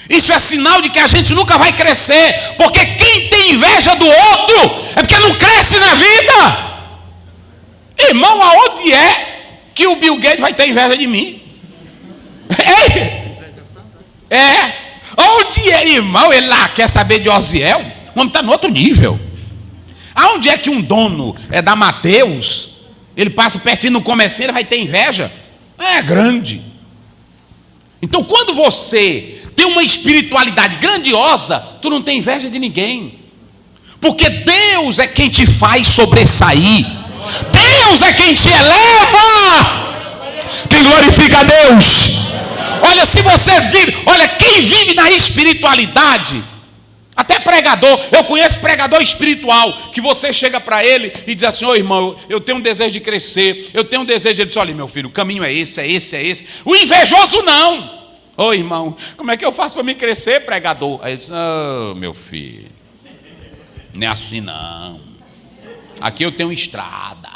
Isso é sinal de que a gente nunca vai crescer, porque quem tem inveja do outro é porque não cresce na vida. Irmão, aonde é que o Bill Gates vai ter inveja de mim? Onde é, irmão? Ele lá quer saber de Osiel? O homem está no outro nível. Aonde é que um dono da Mateus Ele passa pertinho no comercinho, ele vai ter inveja? É grande. Então, quando você tem uma espiritualidade grandiosa, tu não tem inveja de ninguém. Porque Deus é quem te faz sobressair. Deus é quem te eleva. Quem glorifica a Deus. Olha, se você vive, olha, quem vive na espiritualidade, até pregador, eu conheço pregador espiritual, que você chega para ele e diz assim: ô irmão, eu tenho um desejo de crescer, eu tenho um desejo, ele diz: olha meu filho, o caminho é esse, é esse, é esse. O invejoso não. Ô irmão, como é que eu faço para me crescer, pregador? Aí ele diz: ô meu filho, não é assim não, aqui eu tenho estrada,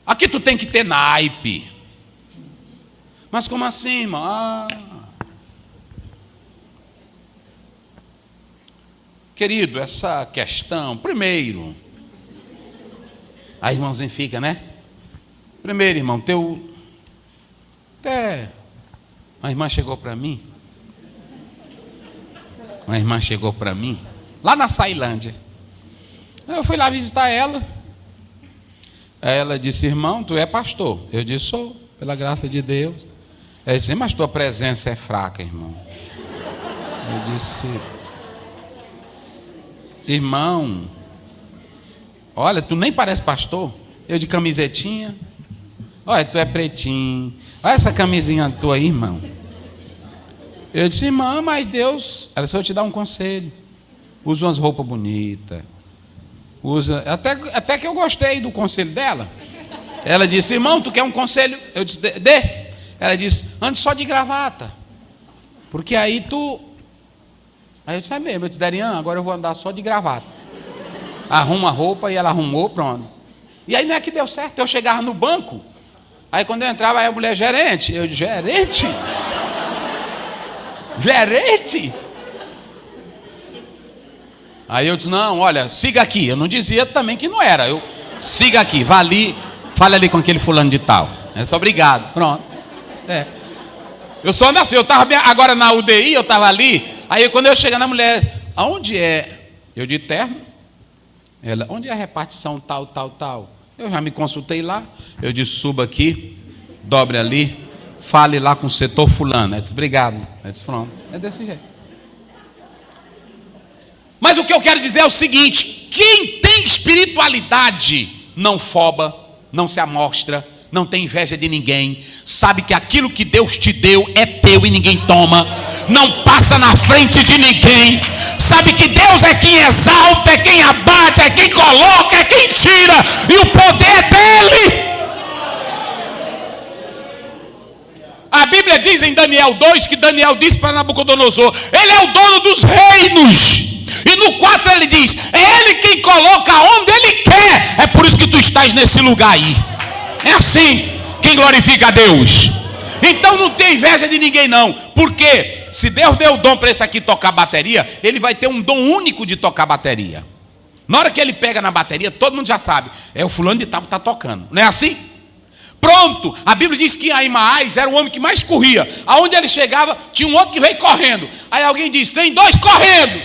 aqui tu tem que ter naipe. Mas como assim, irmão? Querido, essa questão, primeiro, a irmãozinho fica, né? Primeiro, irmão, até uma irmã chegou para mim, lá na Sailândia. Eu fui lá visitar ela. Aí ela disse: irmão, tu é pastor? Eu disse: sou, pela graça de Deus. Ela disse: mas tua presença é fraca, irmão. Eu disse: irmão, olha, tu nem parece pastor. Eu de camisetinha. Olha, tu é pretinho. Olha essa camisinha tua aí, irmão. Eu disse: irmã, mas Deus... Ela disse: eu te dar um conselho. Usa umas roupas bonitas. Usa... Até que eu gostei do conselho dela. Ela disse: irmão, tu quer um conselho? Eu disse: dê. Ela disse: ande só de gravata. Porque aí tu... Aí eu disse: é mesmo. Eu disse: Darian, agora eu vou andar só de gravata. Arruma a roupa, e ela arrumou, pronto. E aí não é que deu certo. Eu chegava no banco, aí quando eu entrava, aí a mulher: gerente. Eu disse: gerente? Gerente? Aí eu disse: não, olha, siga aqui. Eu não dizia também que não era. Eu: siga aqui, vá ali, fale ali com aquele fulano de tal. Eu disse: obrigado, pronto. Eu só ando assim. Eu estava agora na UDI, eu estava ali. Aí quando eu cheguei na mulher: aonde é? Eu de terno. Ela: onde é a repartição tal, tal, tal? Eu já me consultei lá. Eu disse: suba aqui, dobre ali, fale lá com o setor fulano. Ela disse: obrigado. Ela disse: pronto. É desse jeito. Mas o que eu quero dizer é o seguinte: quem tem espiritualidade não foba, não se amostra, não tem inveja de ninguém, sabe que aquilo que Deus te deu é teu e ninguém toma, não passa na frente de ninguém, sabe que Deus é quem exalta, é quem abate, é quem coloca, é quem tira, e o poder é dele. A Bíblia diz em Daniel 2 que Daniel disse para Nabucodonosor: ele é o dono dos reinos. E no 4 ele diz: é ele quem coloca onde ele quer. É por isso que tu estás nesse lugar aí. É assim quem glorifica a Deus. Então não tem inveja de ninguém não. Porque se Deus deu o dom para esse aqui tocar bateria, ele vai ter um dom único de tocar bateria. Na hora que ele pega na bateria, todo mundo já sabe: é o fulano de tal que está tocando. Não é assim? Pronto, a Bíblia diz que Aimaas era o homem que mais corria. Aonde ele chegava, tinha um outro que veio correndo. Aí alguém disse: tem dois correndo,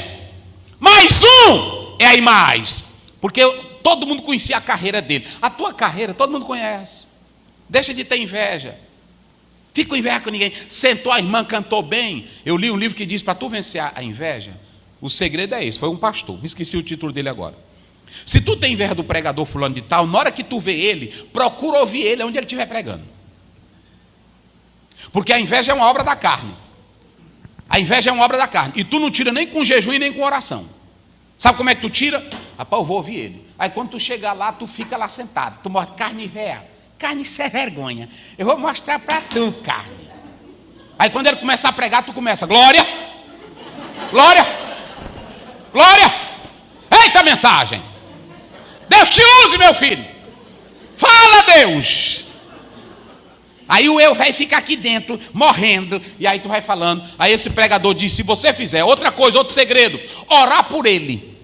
mais um é Aimaas. Porque todo mundo conhecia a carreira dele. A tua carreira todo mundo conhece. Deixa de ter inveja. Fica com inveja com ninguém. Sentou a irmã, cantou bem. Eu li um livro que diz: para tu vencer a inveja, o segredo é esse. Foi um pastor, me esqueci o título dele agora. Se tu tem inveja do pregador fulano de tal, na hora que tu vê ele, procura ouvir ele onde ele estiver pregando. Porque a inveja é uma obra da carne. A inveja é uma obra da carne. E tu não tira nem com jejum e nem com oração. Sabe como é que tu tira? Rapaz, eu vou ouvir ele. Aí quando tu chegar lá, tu fica lá sentado. Tu mostra: carne velha, carne sem vergonha. Eu vou mostrar para tu, carne. Aí quando ele começar a pregar, tu começa: glória, glória, glória. Eita mensagem. Deus te use, meu filho. Fala, Deus. Aí o eu vai ficar aqui dentro, morrendo. E aí tu vai falando. Aí esse pregador diz: se você fizer outra coisa, outro segredo, orar por ele.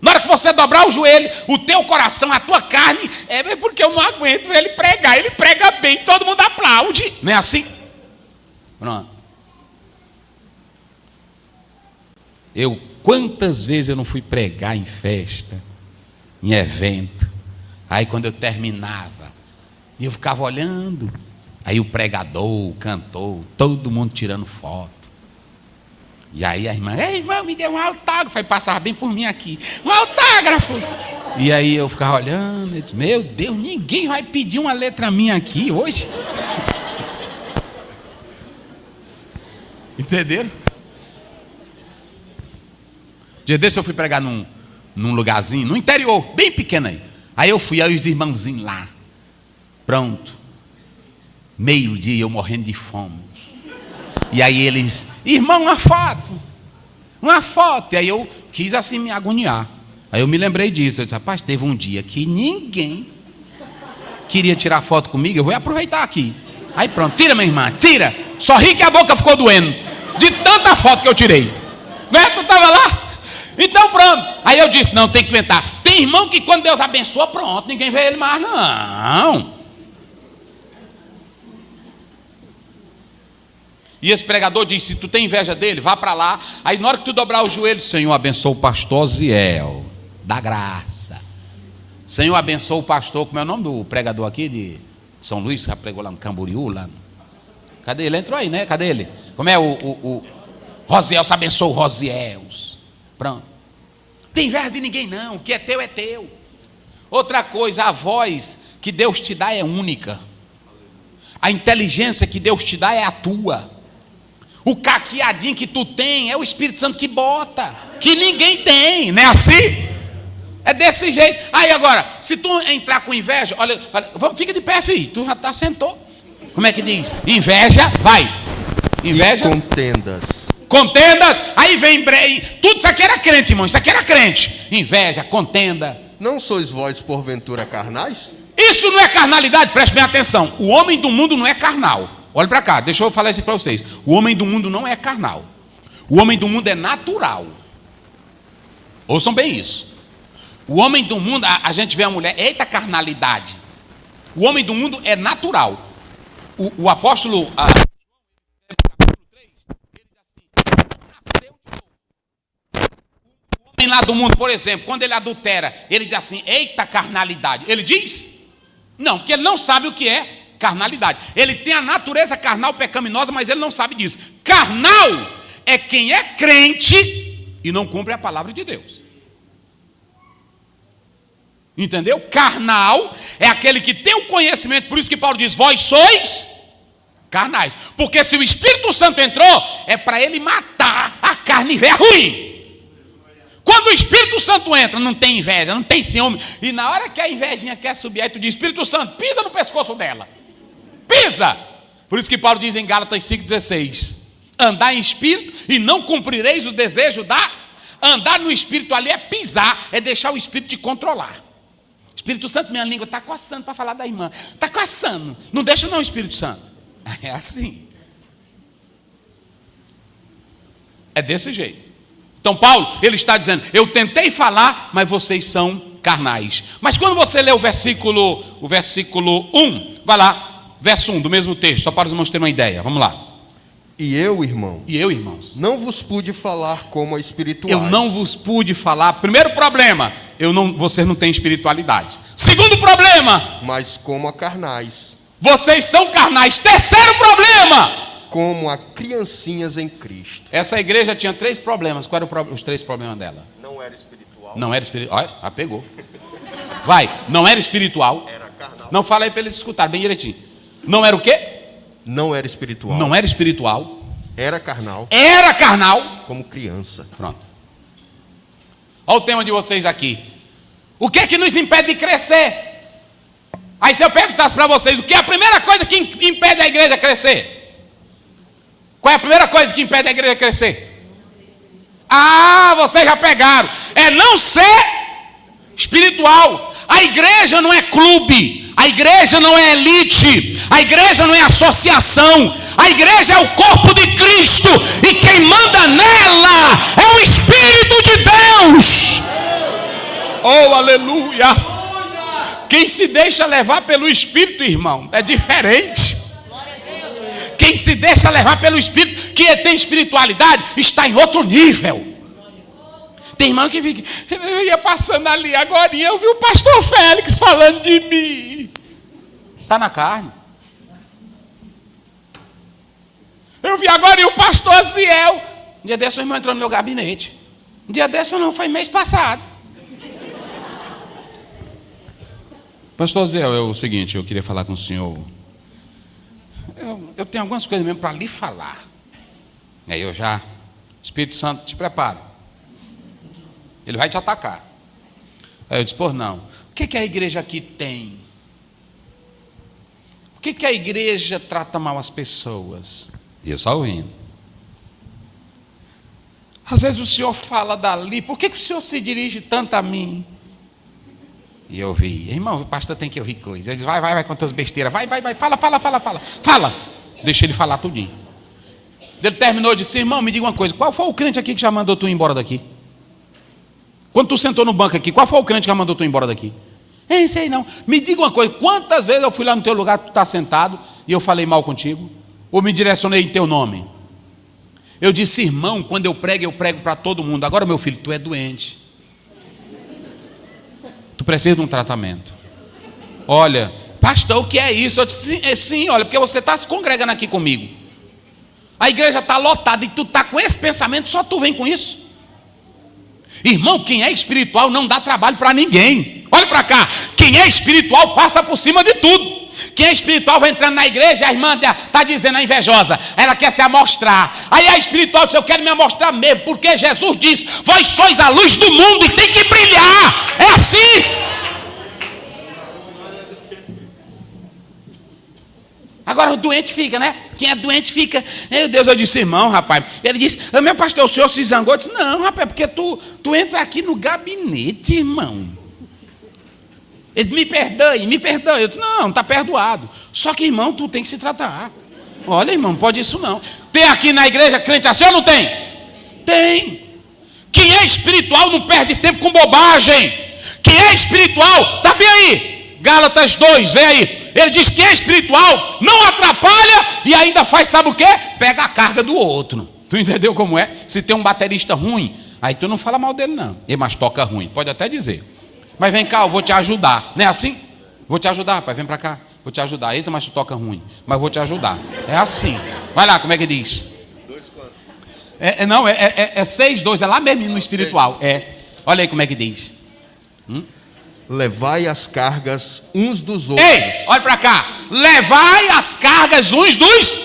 Na hora que você dobrar o joelho, o teu coração, a tua carne, é porque eu não aguento ele pregar. Ele prega bem, todo mundo aplaude. Não é assim? Pronto. Quantas vezes eu não fui pregar em festa, em evento, Aí quando eu terminava, eu ficava olhando. Aí o pregador, o cantor, todo mundo tirando foto. E aí a irmã, ei, irmão, me deu um autógrafo. Aí passava bem por mim aqui, um autógrafo. E aí eu ficava olhando, eu disse, meu Deus, ninguém vai pedir uma letra minha aqui hoje. Entenderam? Dia desse eu fui pregar num lugarzinho, no interior, bem pequeno aí. Aí eu fui, aí os irmãozinhos lá. Pronto. Meio-dia eu morrendo de fome. E aí eles, irmão, uma foto. Uma foto. E aí eu quis assim me agoniar. Aí eu me lembrei disso. Eu disse, rapaz, teve um dia que ninguém queria tirar foto comigo. Eu vou aproveitar aqui. Aí pronto, tira minha irmã, tira. Sorri que a boca ficou doendo. De tanta foto que eu tirei. Não é? Tu estava lá? Então pronto. Aí eu disse, não, tem que inventar. Tem irmão que quando Deus abençoa, pronto, ninguém vê ele mais, não. E esse pregador disse, se tu tem inveja dele, vá para lá. Aí na hora que tu dobrar o joelho, Senhor, abençoa o pastor Ziel, da graça. Senhor, abençoa o pastor, como é o nome do pregador aqui de São Luís, que já pregou lá no Camboriú, lá. Cadê ele? Entrou aí, né? Cadê ele? Como é o Rosiel, se abençoa o Rosiels. Pronto. Tem inveja de ninguém não, o que é teu é teu. Outra coisa, a voz que Deus te dá é única. A inteligência que Deus te dá é a tua. O caqueadinho que tu tem é o Espírito Santo que bota, que ninguém tem, não é assim? É desse jeito. Aí agora, se tu entrar com inveja, olha, fica de pé, filho, tu já tá sentou. Como é que diz? Inveja, vai. Inveja. E contendas. Contendas, aí vem, tudo isso aqui era crente, irmão, isso aqui era crente. Inveja, contenda. Não sois vós porventura carnais? Isso não é carnalidade, preste bem atenção. O homem do mundo não é carnal. Olha para cá, deixa eu falar isso para vocês. O homem do mundo não é carnal. O homem do mundo é natural. Ouçam bem isso. O homem do mundo, a gente vê a mulher, eita carnalidade. O homem do mundo é natural. O apóstolo, capítulo 3, ele diz assim, nasceu de novo. O homem lá do mundo, por exemplo, quando ele adultera, ele diz assim, eita carnalidade. Ele diz? Não, porque ele não sabe o que é carnalidade. Ele tem a natureza carnal pecaminosa, mas ele não sabe disso. Carnal é quem é crente e não cumpre a palavra de Deus. Entendeu? Carnal é aquele que tem o conhecimento, por isso que Paulo diz, vós sois carnais. Porque se o Espírito Santo entrou, é para ele matar a carne velha ruim. Quando o Espírito Santo entra, não tem inveja, não tem ciúme. E na hora que a invejinha quer subir, aí tu diz, Espírito Santo, pisa no pescoço dela. Pisa. Por isso que Paulo diz em Gálatas 5,16, andar em espírito e não cumprireis o desejo da... Andar no espírito ali é pisar, é deixar o espírito te controlar. Espírito Santo, minha língua está coçando para falar da irmã. Está coçando. Não deixa não, Espírito Santo. É assim. É desse jeito. Então Paulo, ele está dizendo, eu tentei falar, mas vocês são carnais. Mas quando você lê o versículo 1, vai lá, verso 1 do mesmo texto, só para os irmãos terem uma ideia. Vamos lá. E eu, irmãos, não vos pude falar como a espirituais. Eu não vos pude falar. Primeiro problema, vocês não têm espiritualidade. Segundo problema, mas como a carnais. Vocês são carnais. Terceiro problema, como a criancinhas em Cristo. Essa igreja tinha 3 problemas. Quais eram os 3 problemas dela? Não era espiritual. Não era espiritual. Olha, pegou. Vai, não era espiritual. Era carnal. Não fala aí para eles escutarem bem direitinho. Não era o quê? Não era espiritual. Não era espiritual. Era carnal. Era carnal. Como criança. Pronto. Olha o tema de vocês aqui. O que é que nos impede de crescer? Aí se eu perguntasse para vocês, o que é a primeira coisa que impede a igreja a crescer? Qual é a primeira coisa que impede a igreja a crescer? Ah, vocês já pegaram. É não ser espiritual. A igreja não é clube. A igreja não é elite. A igreja não é associação. A igreja é o corpo de Cristo. E quem manda nela é o Espírito de Deus. Oh, aleluia. Quem se deixa levar pelo Espírito, irmão, é diferente. Quem se deixa levar pelo Espírito, que tem espiritualidade, está em outro nível. Tem irmão que fica, eu ia passando ali agora e eu vi o pastor Félix falando de de mim. Está na carne. Eu vi agora e o pastor Aziel. Um dia desse o irmão entrou no meu gabinete. Um dia desse não, foi mês passado. Pastor Aziel, é o seguinte, eu queria falar com o senhor. Eu tenho algumas coisas mesmo para lhe falar. Aí eu já, Espírito Santo, te prepara. Ele vai te atacar. Aí eu disse, por não. O que a igreja aqui tem? Por que a igreja trata mal as pessoas? E eu só ouvindo. Às vezes o senhor fala dali, por que o senhor se dirige tanto a mim? E eu ouvi, irmão, o pastor tem que ouvir coisa. Ele diz, vai com tuas besteiras, vai, fala. Deixa ele falar tudinho. Ele terminou e disse, irmão, me diga uma coisa, qual foi o crente aqui que já mandou tu ir embora daqui? Quando tu sentou no banco aqui, qual foi o crente que já mandou tu ir embora daqui? Sei não. Me diga uma coisa, quantas vezes eu fui lá no teu lugar, tu está sentado, e eu falei mal contigo? Ou me direcionei em teu nome? Eu disse, irmão, quando eu prego para todo mundo. Agora, meu filho, tu é doente. Tu precisa de um tratamento. Olha, pastor, o que é isso? Eu disse, sim, olha, porque você está se congregando aqui comigo. A igreja está lotada e tu está com esse pensamento, só tu vem com isso. Irmão, quem é espiritual não dá trabalho para ninguém. Olha para cá, quem é espiritual passa por cima de tudo. Quem é espiritual vai entrando na igreja, a irmã está dizendo, a invejosa, ela quer se amostrar. Aí a espiritual diz, eu quero me amostrar mesmo, porque Jesus diz, vós sois a luz do mundo e tem que brilhar. É assim. Agora o doente fica, né? Quem é doente fica, meu Deus, eu disse, irmão, rapaz. Ele disse, meu pastor, o senhor se zangou? Eu disse, não, rapaz, porque tu entra aqui no gabinete, irmão. Ele, me perdoe. Eu disse, não, está perdoado. Só que, irmão, tu tem que se tratar. Olha, irmão, não pode isso não. Tem aqui na igreja crente assim ou não tem? Tem. Quem é espiritual não perde tempo com bobagem. Quem é espiritual, está bem aí. Gálatas 2, vem aí. Ele diz que é espiritual, não atrapalha e ainda faz, sabe o quê? Pega a carga do outro. Tu entendeu como é? Se tem um baterista ruim, aí tu não fala mal dele não. Mas toca ruim, pode até dizer. Mas vem cá, eu vou te ajudar. Não é assim? Vou te ajudar, rapaz, vem pra cá. Vou te ajudar. Eita, mas tu toca ruim. Mas vou te ajudar. É assim. Vai lá, como é que diz? 2 quanto? Não, é 6, 2. É lá mesmo no espiritual. Olha aí como é que diz. Levai as cargas uns dos outros. Ei, olha pra cá. Levai as cargas uns dos...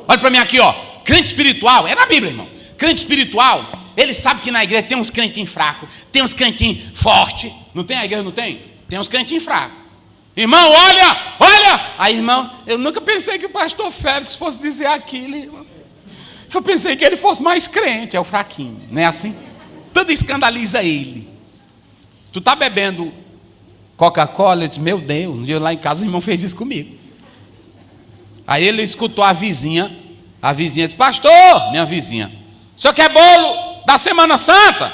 Olha pra mim aqui, ó. Crente espiritual. É na Bíblia, irmão. Crente espiritual. Ele sabe que na igreja tem uns crentinhos fracos. Tem uns crentinhos fortes. Não tem a igreja, não tem? Tem uns crentinhos fracos. Irmão, olha. Aí, irmão, eu nunca pensei que o pastor Félix fosse dizer aquilo, irmão. Eu pensei que ele fosse mais crente, é o fraquinho. Não é assim? Tudo escandaliza ele. Tu tá bebendo Coca-Cola, eu disse, meu Deus, um dia lá em casa o irmão fez isso comigo. Aí ele escutou a vizinha disse, pastor, minha vizinha, o senhor quer bolo da Semana Santa?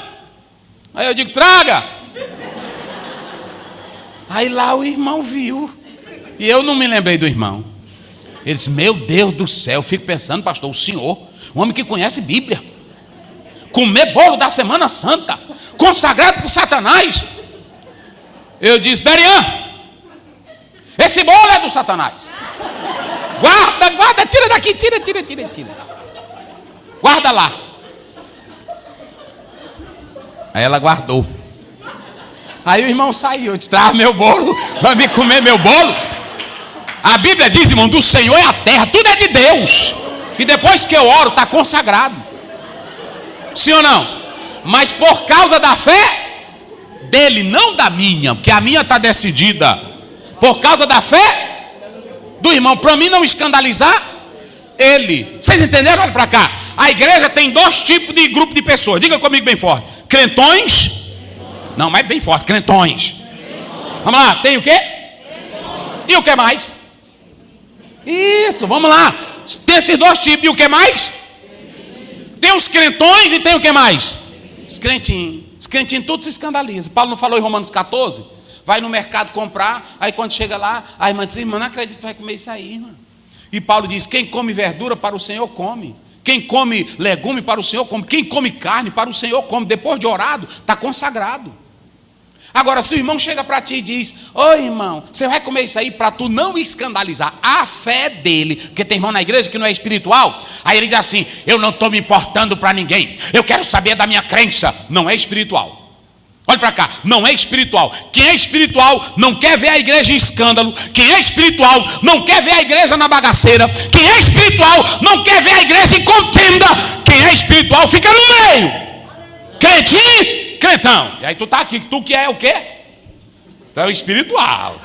Aí eu digo, traga. Aí lá o irmão viu. E eu não me lembrei do irmão. Ele disse, meu Deus do céu, eu fico pensando, pastor, o senhor, um homem que conhece Bíblia, comer bolo da Semana Santa, consagrado por Satanás. Eu disse, Darian, esse bolo é do Satanás. Guarda, tira daqui, tira. Guarda lá. Aí ela guardou. Aí o irmão saiu, eu disse, traz meu bolo, vai me comer meu bolo. A Bíblia diz, irmão, do Senhor é a terra, tudo é de Deus. E depois que eu oro, está consagrado. Sim ou não? Mas por causa da fé dele, não da minha, porque a minha está decidida. Por causa da fé do irmão, para mim não escandalizar ele. Vocês entenderam? Olha para cá. A igreja tem 2 tipos de grupo de pessoas. Diga comigo bem forte. Crentões. Não, mas bem forte. Crentões. Vamos lá. Tem o quê? E o que mais? Isso, vamos lá. Tem esses 2 tipos. E o que mais? Tem os crentões e tem o que mais? Os crentinhos. Os crentinhos todos se escandalizam. Paulo não falou em Romanos 14? Vai no mercado comprar, aí quando chega lá, a irmã diz, irmã, não acredito que vai comer isso aí, irmã. E Paulo diz, quem come verdura para o Senhor come. Quem come legume para o Senhor come. Quem come carne para o Senhor come. Depois de orado, está consagrado. Agora, se o irmão chega para ti e diz: ô irmão, você vai comer isso aí, para tu não escandalizar a fé dele, porque tem irmão na igreja que não é espiritual, aí ele diz assim: eu não estou me importando para ninguém, eu quero saber da minha crença. Não é espiritual. Olha para cá, não é espiritual. Quem é espiritual não quer ver a igreja em escândalo. Quem é espiritual não quer ver a igreja na bagaceira. Quem é espiritual não quer ver a igreja em contenda. Quem é espiritual fica no meio. Crentinho, crentão. E aí tu tá aqui, tu que é o quê? Tu é o espiritual.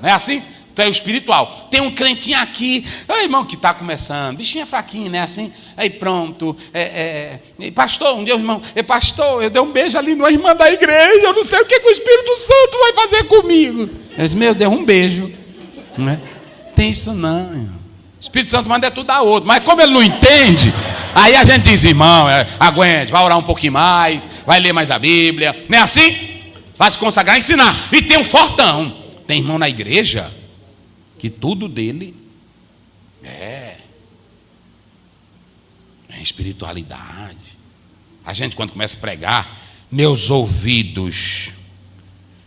Não é assim? Tu é o espiritual. Tem um crentinho aqui, irmão, que está começando, bichinho é fraquinho, né? Assim, aí pronto. Pastor, um dia o irmão, pastor, eu dei um beijo ali numa irmã da igreja, eu não sei o que o Espírito Santo vai fazer comigo. Eu disse: meu Deus, um beijo. Não é? Tem isso não, irmão. O Espírito Santo manda tudo a outro, mas como ele não entende, aí a gente diz: irmão, aguente, vai orar um pouquinho mais, vai ler mais a Bíblia, não é assim? Vai se consagrar e ensinar. E tem um fortão. Tem irmão na igreja que tudo dele é espiritualidade. A gente, quando começa a pregar, meus ouvidos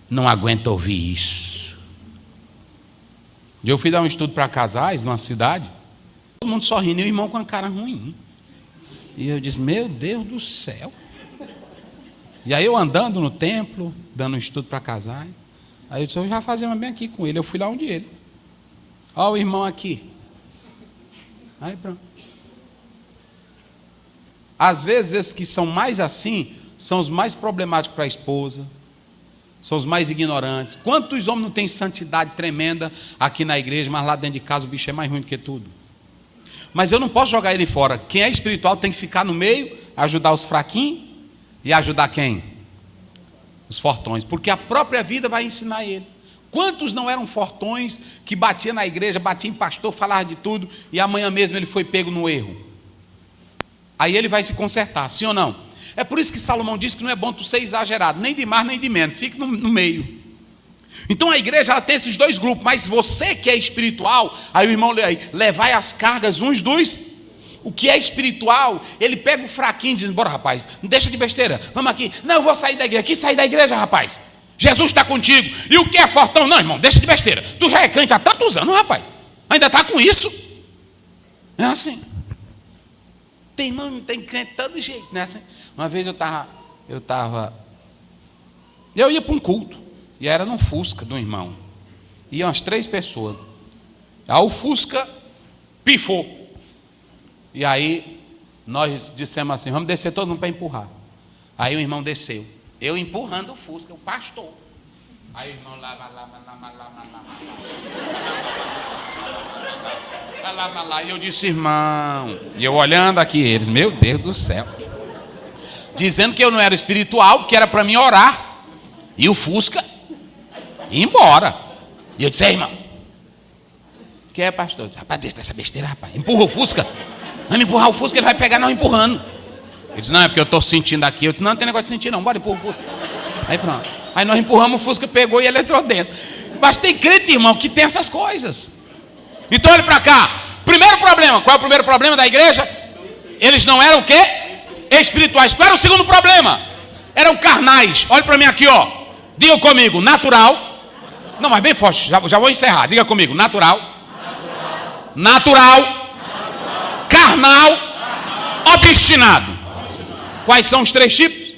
não aguentam ouvir isso. Eu fui dar um estudo para casais numa cidade, todo mundo sorrindo e o irmão com a cara ruim. E eu disse: meu Deus do céu. E aí eu andando no templo, dando um estudo para casais, aí eu disse: eu já fazia uma bem aqui com ele. Eu fui lá onde ele. Olha o irmão aqui. Aí pronto. Às vezes esses que são mais assim são os mais problemáticos para a esposa, são os mais ignorantes. Quantos homens não têm santidade tremenda aqui na igreja, mas lá dentro de casa o bicho é mais ruim do que tudo? Mas eu não posso jogar ele fora. Quem é espiritual tem que ficar no meio, ajudar os fraquinhos e ajudar quem? Os fortões, porque a própria vida vai ensinar ele. Quantos não eram fortões que batiam na igreja, batiam em pastor, falavam de tudo, e amanhã mesmo ele foi pego no erro? Aí ele vai se consertar, sim ou não? É por isso que Salomão diz que não é bom tu ser exagerado, nem de mais nem de menos, fique no meio. Então a igreja ela tem esses dois grupos, mas você que é espiritual, aí o irmão lê aí, levai as cargas uns dos... O que é espiritual, ele pega o fraquinho e diz: bora rapaz, não deixa de besteira, vamos aqui. Não, eu vou sair da igreja. Que sair da igreja, rapaz? Jesus está contigo. E o que é fortão? Não, irmão, deixa de besteira. Tu já é crente há tantos anos, rapaz. Ainda está com isso? É assim. Tem irmão, tem crente de todo jeito, né? Assim. Uma vez eu ia para um culto, e era num Fusca de um irmão. Iam as 3 pessoas. Aí o Fusca pifou. E aí nós dissemos assim: vamos descer todo mundo para empurrar. Aí o irmão desceu. Eu empurrando o Fusca, o pastor. Aí o irmão lá. E eu disse: irmão. E eu olhando aqui eles, meu Deus do céu. Dizendo que eu não era espiritual, porque era para mim orar. E o Fusca ia embora. E eu disse: irmão. O que é, pastor? Eu disse: rapaz, deixa dessa besteira, rapaz. Empurra o Fusca. Vamos empurrar o Fusca, ele vai pegar não empurrando. Ele disse: não, é porque eu estou sentindo aqui. Eu disse: não tem negócio de sentir não, bora empurrar o Fusca. Aí pronto. Aí nós empurramos, o Fusca pegou e ele entrou dentro. Mas tem crente, irmão, que tem essas coisas. Então olha para cá. Primeiro problema, qual é o primeiro problema da igreja? Eles não eram o quê? Espirituais. Qual era o segundo problema? Eram carnais. Olha para mim aqui, ó. Diga comigo: natural. Não, mas bem forte, já vou encerrar. Diga comigo: natural. Natural. Carnal, obstinado. Quais são os 3 tipos?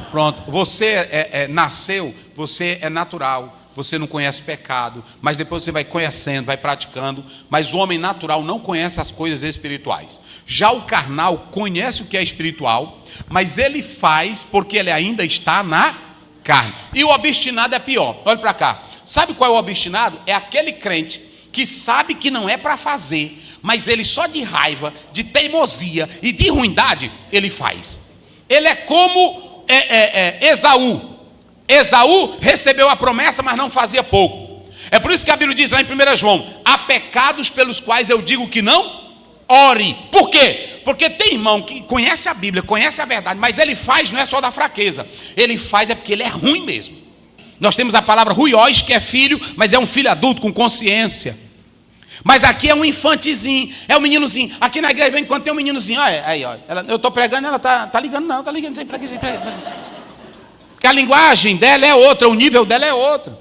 Pronto, você nasceu, você é natural, você não conhece pecado, mas depois você vai conhecendo, vai praticando, mas o homem natural não conhece as coisas espirituais. Já o carnal conhece o que é espiritual, mas ele faz porque ele ainda está na carne. E o obstinado é pior. Olha para cá. Sabe qual é o obstinado? É aquele crente que sabe que não é para fazer, mas ele só de raiva, de teimosia e de ruindade, ele faz. Ele é como Esaú. Esaú recebeu a promessa, mas não fazia pouco. É por isso que a Bíblia diz lá em 1 João: há pecados pelos quais eu digo que não ore. Por quê? Porque tem irmão que conhece a Bíblia, conhece a verdade, mas ele faz não é só da fraqueza, ele faz é porque ele é ruim mesmo. Nós temos a palavra ruiós, que é filho, mas é um filho adulto com consciência. Mas aqui é um infantezinho, é um meninozinho. Aqui na igreja, enquanto tem um meninozinho, olha, aí, ó, eu estou pregando, ela tá ligando, não, tá ligando, sempre prega. Porque a linguagem dela é outra, o nível dela é outro.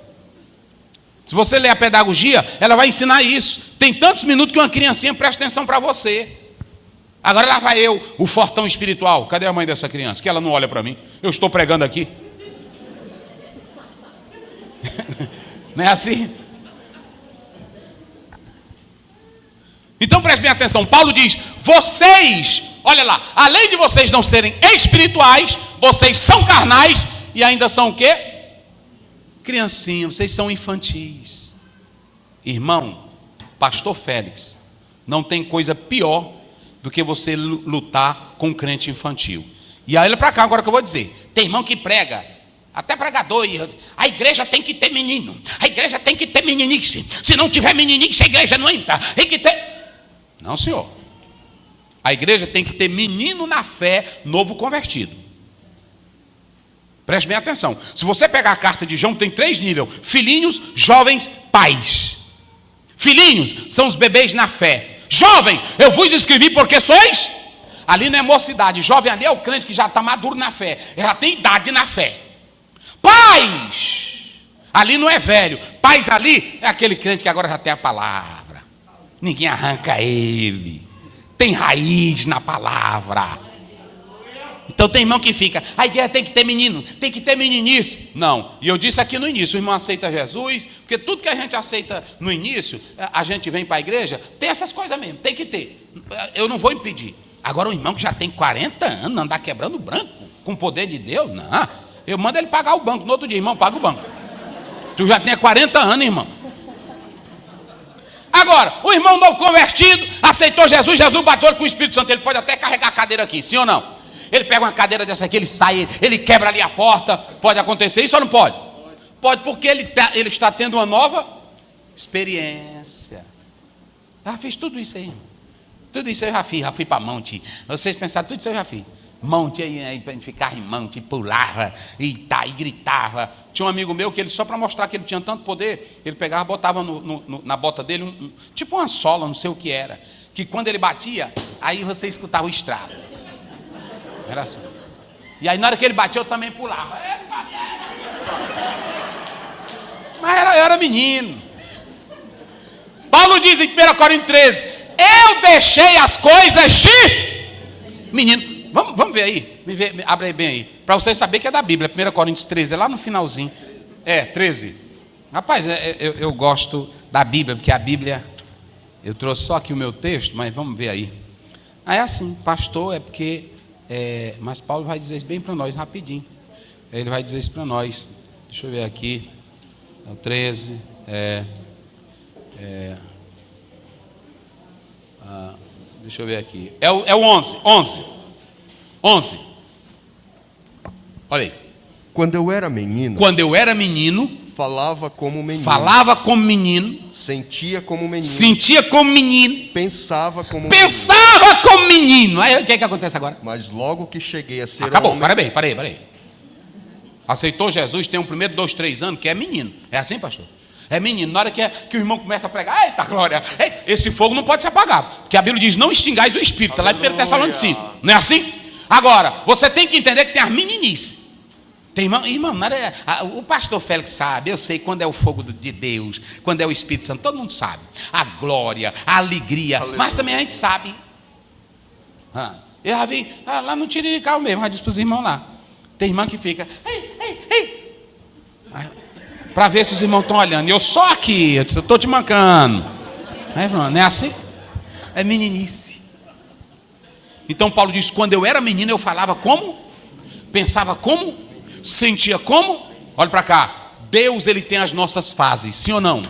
Se você ler a pedagogia, ela vai ensinar isso. Tem tantos minutos que uma criancinha presta atenção para você. Agora lá vai eu, o fortão espiritual. Cadê a mãe dessa criança? Que ela não olha para mim. Eu estou pregando aqui. Não é assim? Então preste bem atenção. Paulo diz, vocês, olha lá, além de vocês não serem espirituais, vocês são carnais e ainda são o quê? Criancinha, vocês são infantis. Irmão, pastor Félix, não tem coisa pior do que você lutar com um crente infantil. E aí, olha para cá agora que eu vou dizer. Tem irmão que prega, até pregador, a igreja tem que ter menino, a igreja tem que ter meninice. Se não tiver meninice, a igreja não entra. Tem que ter... Não, senhor. A igreja tem que ter menino na fé, novo convertido. Preste bem atenção. Se você pegar a carta de João, tem 3 níveis: filhinhos, jovens, pais. Filhinhos são os bebês na fé. Jovem, eu vos escrevi porque sois. Ali não é mocidade. Jovem ali é o crente que já está maduro na fé, já tem idade na fé. Pais, ali não é velho. Pais ali é aquele crente que agora já tem a palavra. Ninguém arranca ele. Tem raiz na palavra. Então tem irmão que fica, a igreja tem que ter menino, tem que ter meninice. Não, e eu disse aqui no início, o irmão aceita Jesus, porque tudo que a gente aceita no início, a gente vem para a igreja, tem essas coisas mesmo, tem que ter. Eu não vou impedir. Agora o irmão que já tem 40 anos, andar quebrando o branco, com o poder de Deus, não. Eu mando ele pagar o banco, no outro dia, irmão, paga o banco. Tu já tem 40 anos, irmão. Agora, o irmão novo convertido, aceitou Jesus, Jesus batizou ele com o Espírito Santo, ele pode até carregar a cadeira aqui, sim ou não? Ele pega uma cadeira dessa aqui, ele sai, ele quebra ali a porta. Pode acontecer isso ou não pode? Pode, porque ele está tendo uma nova experiência. Já fiz tudo isso aí. Tudo isso eu já fui para monte. Vocês pensaram, tudo isso eu já fiz. Monte aí para ficar em monte, pulava e gritava. Tinha um amigo meu que ele, só para mostrar que ele tinha tanto poder, ele pegava, botava na bota dele tipo uma sola, não sei o que era. Que quando ele batia, aí você escutava o estralo. Era assim. E aí na hora que ele batia, eu também pulava. Mas eu era menino. Paulo diz em 1 Coríntios 13, eu deixei as coisas de menino. Vamos ver aí, abre aí bem aí, para você saber que é da Bíblia. 1 Coríntios 13, é lá no finalzinho. 13. Rapaz, eu gosto da Bíblia, porque a Bíblia, eu trouxe só aqui o meu texto, mas vamos ver aí. É assim, pastor, é porque, mas Paulo vai dizer isso bem para nós, rapidinho. Ele vai dizer isso para nós. Deixa eu ver aqui, é o 13, deixa eu ver aqui, é o 11. 11. Olha aí. Quando eu era menino, falava como menino, sentia como menino, pensava como menino. Aí o que acontece agora? Mas logo que cheguei a ser acabou, homem... para aí. Aceitou Jesus, tem um primeiro 2, 3 anos, que é menino. É assim, pastor? É menino. Na hora que o irmão começa a pregar, eita glória, esse fogo não pode se apagar, porque a Bíblia diz, não extingais o espírito. Lá em 1 Tessalonicenses 5. Não é assim? Agora, você tem que entender que tem as meninices. Tem irmão, o pastor Félix sabe, eu sei quando é o fogo de Deus, quando é o Espírito Santo, todo mundo sabe. A glória, a alegria, aleluia. Mas também a gente sabe. Eu já vi, lá no Tirirical mesmo, já disse para os irmãos lá. Tem irmã que fica, ei. Para ver se os irmãos estão olhando. E eu só aqui, eu estou te mancando. Não é assim? É meninice. Então Paulo diz, quando eu era menino eu falava como? Pensava como? Sentia como? Olha para cá. Deus, ele tem as nossas fases, sim ou não?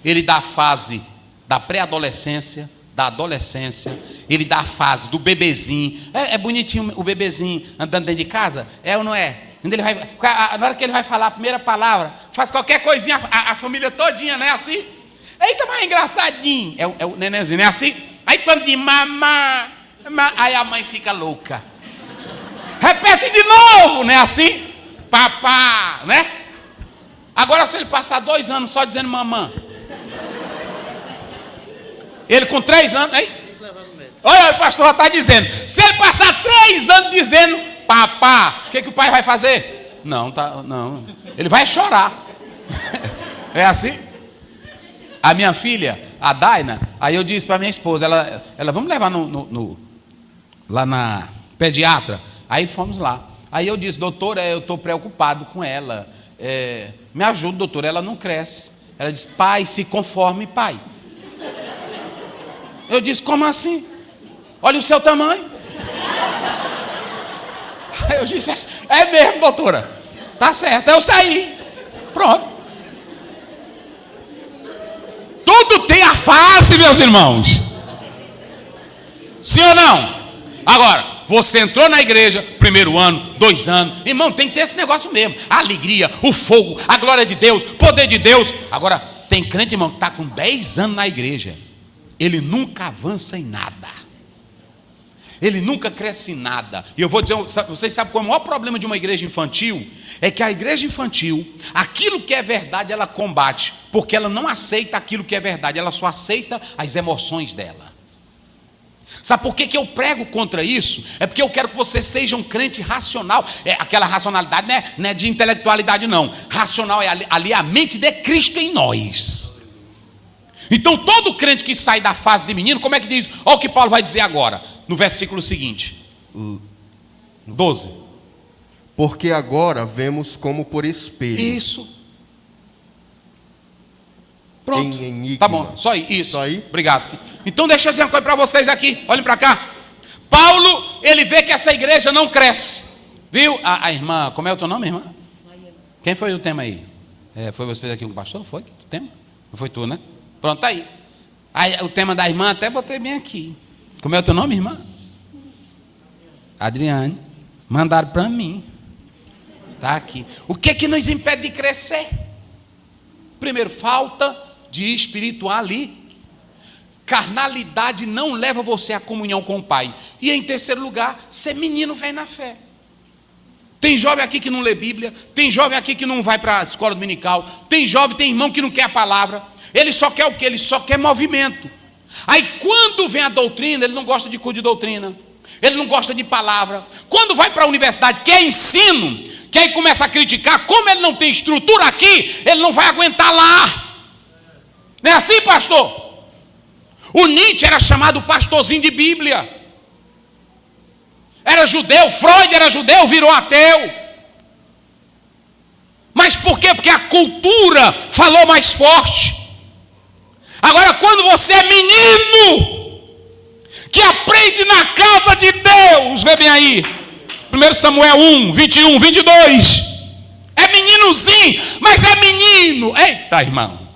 Ele dá a fase da pré-adolescência, da adolescência. Ele dá a fase do bebezinho. É bonitinho o bebezinho andando dentro de casa? É ou não é? Na hora que ele vai falar a primeira palavra, faz qualquer coisinha, a família todinha, não é assim? Eita, mas é engraçadinho. É o nenenzinho, não é assim? Aí quando diz mamá, aí a mãe fica louca. Repete de novo, não é assim? Papá, né? Agora se ele passar 2 anos só dizendo mamã. Ele com 3 anos, aí, olha, o pastor já está dizendo, se ele passar 3 anos dizendo, papá, o que o pai vai fazer? Não, ele vai chorar. É assim? A minha filha, a Daina, aí eu disse para minha esposa, ela vamos levar lá na pediatra. Aí fomos lá. Aí eu disse, doutora, eu estou preocupado com ela. Me ajuda, doutora, ela não cresce. Ela disse, pai, se conforme, pai. Eu disse, como assim? Olha o seu tamanho. Aí eu disse, é mesmo, doutora. Tá certo, eu saí. Pronto. Tudo tem a fase, meus irmãos. Sim ou não? Agora, você entrou na igreja, 1º ano, 2 anos. Irmão, tem que ter esse negócio mesmo. A alegria, o fogo, a glória de Deus, o poder de Deus. Agora, tem crente, irmão, que está com 10 anos na igreja. Ele nunca avança em nada. Ele nunca cresce em nada. E eu vou dizer, vocês sabem qual é o maior problema de uma igreja infantil? É que a igreja infantil, aquilo que é verdade, ela combate. Porque ela não aceita aquilo que é verdade. Ela só aceita as emoções dela. Sabe por que eu prego contra isso? É porque eu quero que você seja um crente racional. Aquela racionalidade não é de intelectualidade, não. Racional é ali a mente de Cristo em nós. Então todo crente que sai da fase de menino, como é que diz? Olha o que Paulo vai dizer agora, no versículo seguinte, 12. Porque agora vemos como por espelho. Isso. Pronto. Em enigma. Tá bom, só aí, isso. Só aí? Obrigado. Então deixa eu dizer uma coisa para vocês aqui, olhem para cá. Paulo, ele vê que essa igreja não cresce. Viu? A irmã, como é o teu nome, irmã? Quem foi o tema aí? Foi você aqui, um pastor? Foi o tema? Não foi tu, né? Pronto, tá aí. O tema da irmã até botei bem aqui. Como é o teu nome, irmã? Adriane. Mandaram para mim. Tá aqui. O que nos impede de crescer? Primeiro, falta de espiritualidade. Carnalidade não leva você à comunhão com o Pai. E em terceiro lugar, ser menino vem na fé. Tem jovem aqui que não lê Bíblia, tem jovem aqui que não vai para a escola dominical, tem jovem, tem irmão que não quer a palavra. Ele só quer o quê? Ele só quer movimento. Aí quando vem a doutrina, ele não gosta de curso de doutrina, ele não gosta de palavra. Quando vai para a universidade, quer ensino, que aí começa a criticar, como ele não tem estrutura aqui, ele não vai aguentar lá. Não é assim, pastor? O Nietzsche era chamado pastorzinho de Bíblia. Era judeu, Freud era judeu, virou ateu. Mas por quê? Porque a cultura falou mais forte. Agora, quando você é menino, que aprende na casa de Deus, vê bem aí, 1 Samuel 1, 21, 22, é meninozinho, mas é menino, eita irmão,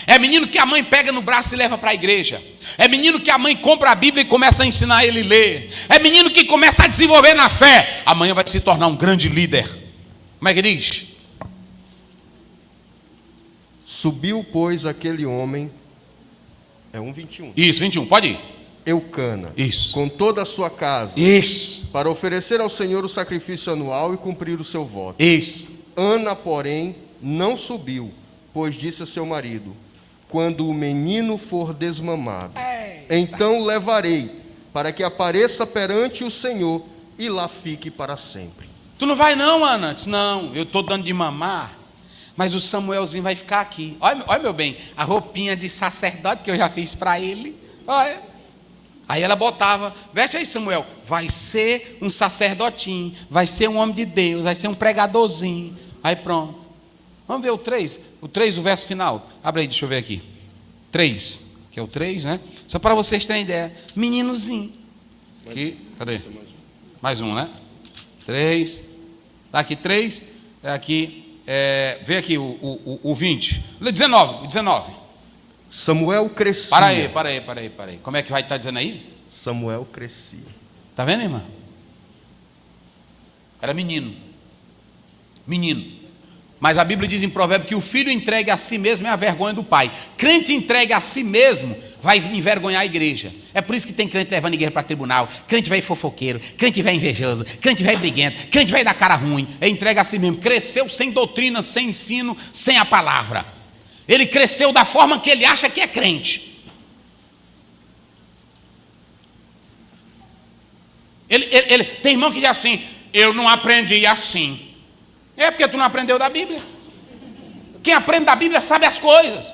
é menino que a mãe pega no braço e leva para a igreja, é menino que a mãe compra a Bíblia e começa a ensinar ele a ler, é menino que começa a desenvolver na fé, amanhã vai se tornar um grande líder. Como é que diz? Subiu, pois, aquele homem, 1:21. Isso, 21, pode ir. Eucana, Isso. com toda a sua casa, Isso. para oferecer ao Senhor o sacrifício anual e cumprir o seu voto. Isso. Ana, porém, não subiu, pois disse a seu marido: quando o menino for desmamado, então o levarei, para que apareça perante o Senhor e lá fique para sempre. Tu não vai não, Ana? Disse, não, eu estou dando de mamar, mas o Samuelzinho vai ficar aqui. Olha, meu bem, a roupinha de sacerdote que eu já fiz para ele. Olha. Aí ela botava, veste aí, Samuel, vai ser um sacerdotinho, vai ser um homem de Deus, vai ser um pregadorzinho. Aí pronto. Vamos ver o 3, o verso final. Abre aí, deixa eu ver aqui. 3, que é o 3, né? Só para vocês terem ideia. Meninozinho. Aqui, cadê? Mais um, né? 3. Tá aqui 3. Aqui, vê aqui o 20. 19. Samuel crescia. Para aí. Como é que vai estar dizendo aí? Samuel crescia. Tá vendo, irmã? Era menino. Mas a Bíblia diz em Provérbio que o filho entregue a si mesmo é a vergonha do pai. Crente entregue a si mesmo vai envergonhar a igreja. É por isso que tem crente levando a igreja para tribunal, crente velho fofoqueiro, crente velho invejoso, crente velho briguento, crente velho da cara ruim. Ele entrega a si mesmo. Cresceu sem doutrina, sem ensino, sem a palavra. Ele cresceu da forma que ele acha que é crente. Tem irmão que diz assim: eu não aprendi assim. É porque tu não aprendeu da Bíblia. Quem aprende da Bíblia sabe as coisas.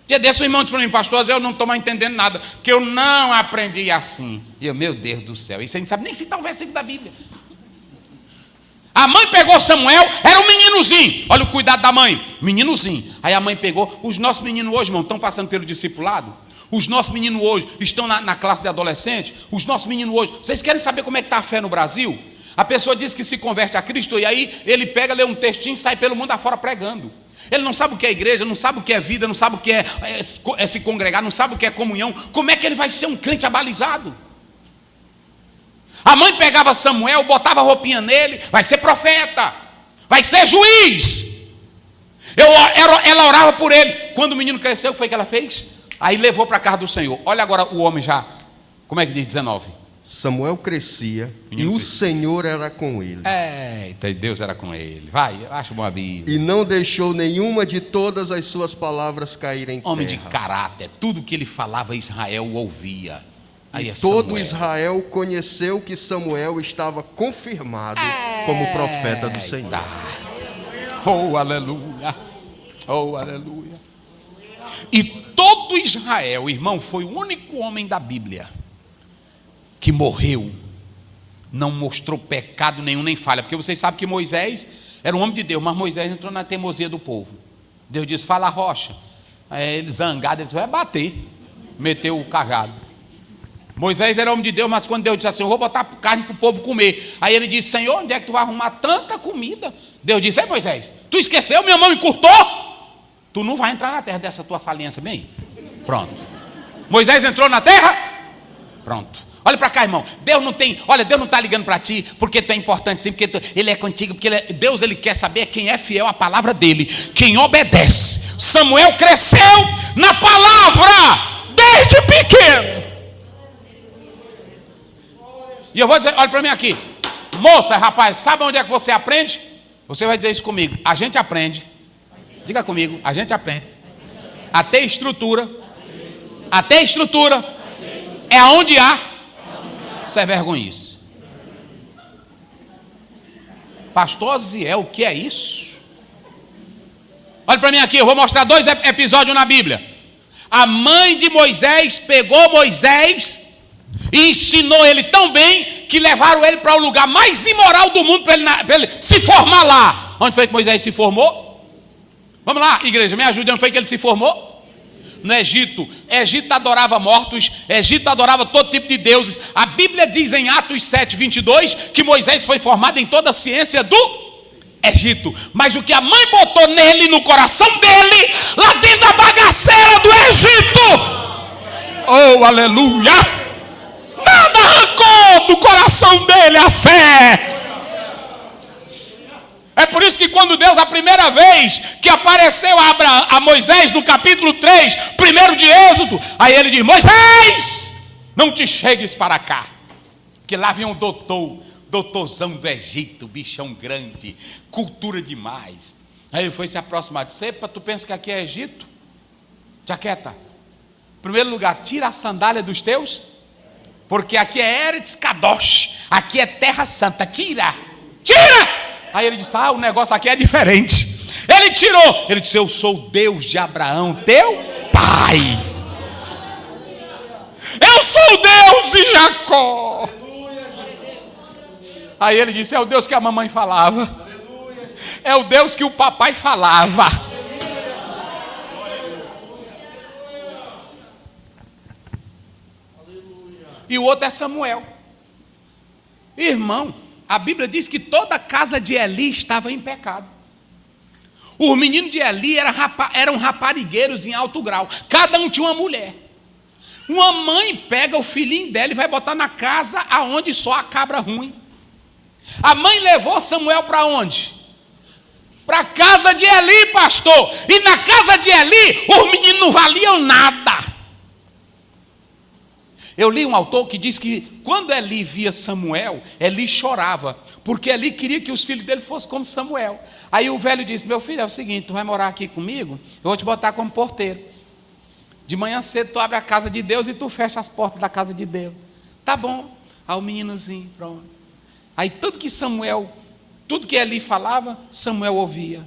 Dia desse o irmão disse para mim: pastor, eu não estou mais entendendo nada, que eu não aprendi assim. E eu, meu Deus do céu, isso a gente sabe nem citar um versículo da Bíblia. A mãe pegou Samuel, era um meninozinho. Olha o cuidado da mãe, meninozinho. Aí a mãe pegou. Os nossos meninos hoje, irmão, estão passando pelo discipulado. Os nossos meninos hoje estão na classe de adolescente. Os nossos meninos hoje, vocês querem saber como é que está a fé no Brasil? A pessoa diz que se converte a Cristo, e aí ele pega, lê um textinho e sai pelo mundo afora pregando. Ele não sabe o que é igreja, não sabe o que é vida, não sabe o que é se congregar, não sabe o que é comunhão. Como é que ele vai ser um crente abalizado? A mãe pegava Samuel, botava a roupinha nele, vai ser profeta, vai ser juiz. Ela orava por ele. Quando o menino cresceu, o que foi que ela fez? Aí levou para a casa do Senhor. Olha agora o homem já, como é que diz 19? Samuel crescia e o Senhor era com ele. Eita, Deus era com ele. Vai, acha uma Bíblia. E não deixou nenhuma de todas as suas palavras cair em terra. Homem de caráter, tudo que ele falava Israel ouvia. Aí todo Israel conheceu que Samuel estava confirmado como profeta do Senhor. Oh, aleluia. Oh, aleluia. E todo Israel, irmão, foi o único homem da Bíblia que morreu, não mostrou pecado nenhum, nem falha. Porque vocês sabem que Moisés era um homem de Deus, mas Moisés entrou na teimosia do povo. Deus disse: fala a rocha. Aí ele zangado, ele disse: vai bater. Meteu o cajado. Moisés era homem de Deus, mas quando Deus disse assim: eu vou botar carne para o povo comer. Aí ele disse: Senhor, onde é que tu vai arrumar tanta comida? Deus disse: Moisés, tu esqueceu, minha mão encurtou? Tu não vai entrar na terra dessa tua saliência bem? Pronto. Moisés entrou na terra? Pronto. Olha para cá, irmão. Deus não está ligando para ti porque tu é importante, sim, porque Ele é contigo, porque Deus ele quer saber quem é fiel à palavra dele, quem obedece. Samuel cresceu na palavra desde pequeno. E eu vou dizer, olha para mim aqui, moça, rapaz, sabe onde é que você aprende? Você vai dizer isso comigo. A gente aprende. Diga comigo, a gente aprende. Até estrutura. Até estrutura. É onde há. Isso é vergonhice. Pastor Ziel, o que é isso? Olha para mim aqui, eu vou mostrar 2 episódios na Bíblia. A mãe de Moisés pegou Moisés e ensinou ele tão bem que levaram ele para o lugar mais imoral do mundo para ele se formar lá. Onde foi que Moisés se formou? Vamos lá, igreja, me ajude. Onde foi que ele se formou? No Egito. Egito adorava mortos, Egito adorava todo tipo de deuses. A Bíblia diz em Atos 7:22 que Moisés foi formado em toda a ciência do Egito. Mas o que a mãe botou nele, no coração dele, lá dentro da bagaceira do Egito, oh aleluia, nada arrancou do coração dele a fé. É por isso que quando Deus, a primeira vez que apareceu a Moisés, no capítulo 3, primeiro de Êxodo, aí ele diz: Moisés, não te chegues para cá, porque lá vinha um doutorzão do Egito, bichão grande, cultura demais. Aí ele foi se aproximar, disse: epa, tu pensa que aqui é Egito? Jaqueta, em primeiro lugar, tira a sandália dos teus, porque aqui é Eretz Kadosh, aqui é terra santa, tira! Aí ele disse: o negócio aqui é diferente. Ele tirou, ele disse: eu sou o Deus de Abraão, teu pai. Eu sou o Deus de Jacó. Aí ele disse: é o Deus que a mamãe falava, é o Deus que o papai falava. E o outro é Samuel. Irmão, a Bíblia diz que toda a casa de Eli estava em pecado. Os meninos de Eli eram raparigueiros em alto grau. Cada um tinha uma mulher. Uma mãe pega o filhinho dela e vai botar na casa aonde só a cabra ruim. A mãe levou Samuel para onde? Para a casa de Eli, pastor. E na casa de Eli, os meninos não valiam nada. Eu li um autor que diz que quando Eli via Samuel, Eli chorava, porque Eli queria que os filhos deles fossem como Samuel. Aí o velho disse: meu filho, é o seguinte, tu vai morar aqui comigo, eu vou te botar como porteiro. De manhã cedo tu abre a casa de Deus e tu fecha as portas da casa de Deus. Tá bom. Aí o meninozinho, pronto. Aí tudo que Eli falava, Samuel ouvia.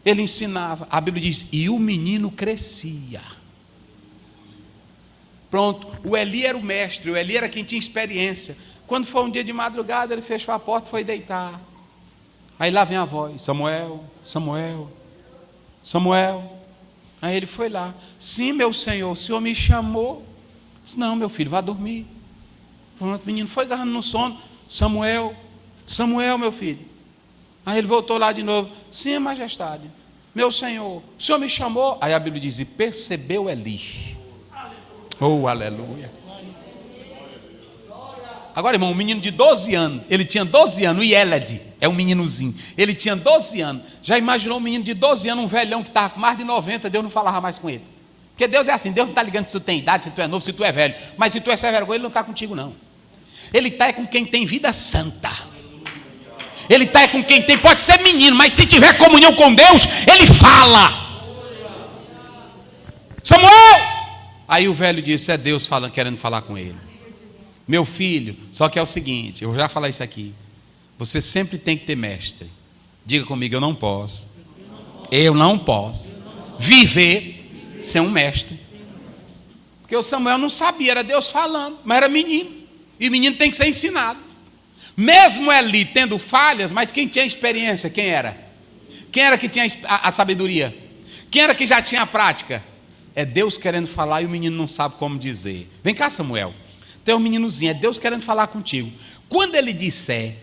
Ele ensinava. A Bíblia diz, e o menino crescia. Pronto, o Eli era o mestre, o Eli era quem tinha experiência. Quando foi um dia de madrugada, ele fechou a porta e foi deitar. Aí lá vem a voz, Samuel, Samuel, Samuel. Aí ele foi lá, sim, meu senhor, o senhor me chamou? Disse, não, meu filho, vá dormir. Pronto, o menino foi agarrando no sono, Samuel, Samuel, meu filho. Aí ele voltou lá de novo, sim, majestade, meu senhor, o senhor me chamou? Aí a Bíblia diz, e percebeu Eli. Oh, aleluia. Agora, irmão, um menino de 12 anos, ele tinha 12 anos, o Yeled, é um meninozinho, ele tinha 12 anos, já imaginou um menino de 12 anos, um velhão que estava com mais de 90, Deus não falava mais com ele, porque Deus é assim, Deus não está ligando se tu tem idade, se tu é novo, se tu é velho, mas se tu é sem vergonha, Ele não está contigo não, Ele está com quem tem vida santa, Ele está com quem tem, pode ser menino, mas se tiver comunhão com Deus, Ele fala, Samuel, aí o velho disse, é Deus falando, querendo falar com ele, meu filho, só que é o seguinte, eu já falei isso aqui, você sempre tem que ter mestre. Diga comigo, eu não posso viver sem um mestre. Porque o Samuel não sabia, era Deus falando, mas era menino. E menino tem que ser ensinado. Mesmo Eli tendo falhas, mas quem tinha experiência, quem era? Quem era que tinha a sabedoria? Quem era que já tinha a prática? É Deus querendo falar e o menino não sabe como dizer. Vem cá, Samuel. Tem um meninozinho, é Deus querendo falar contigo. Quando ele disser,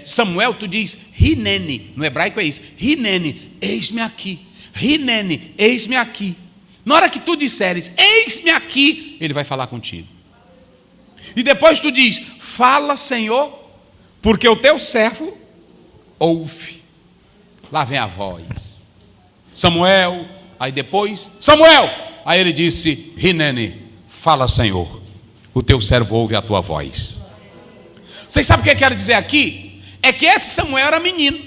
Samuel, tu diz, Rinene, no hebraico é isso, Rinene, eis-me aqui, Rinene, eis-me aqui. Na hora que tu disseres, eis-me aqui, ele vai falar contigo. E depois tu diz, fala, Senhor, porque o teu servo ouve. Lá vem a voz. Samuel, aí depois, Samuel, aí ele disse, Rinene, fala, Senhor. O teu servo ouve a tua voz. Vocês sabem o que eu quero dizer aqui? É que esse Samuel era menino,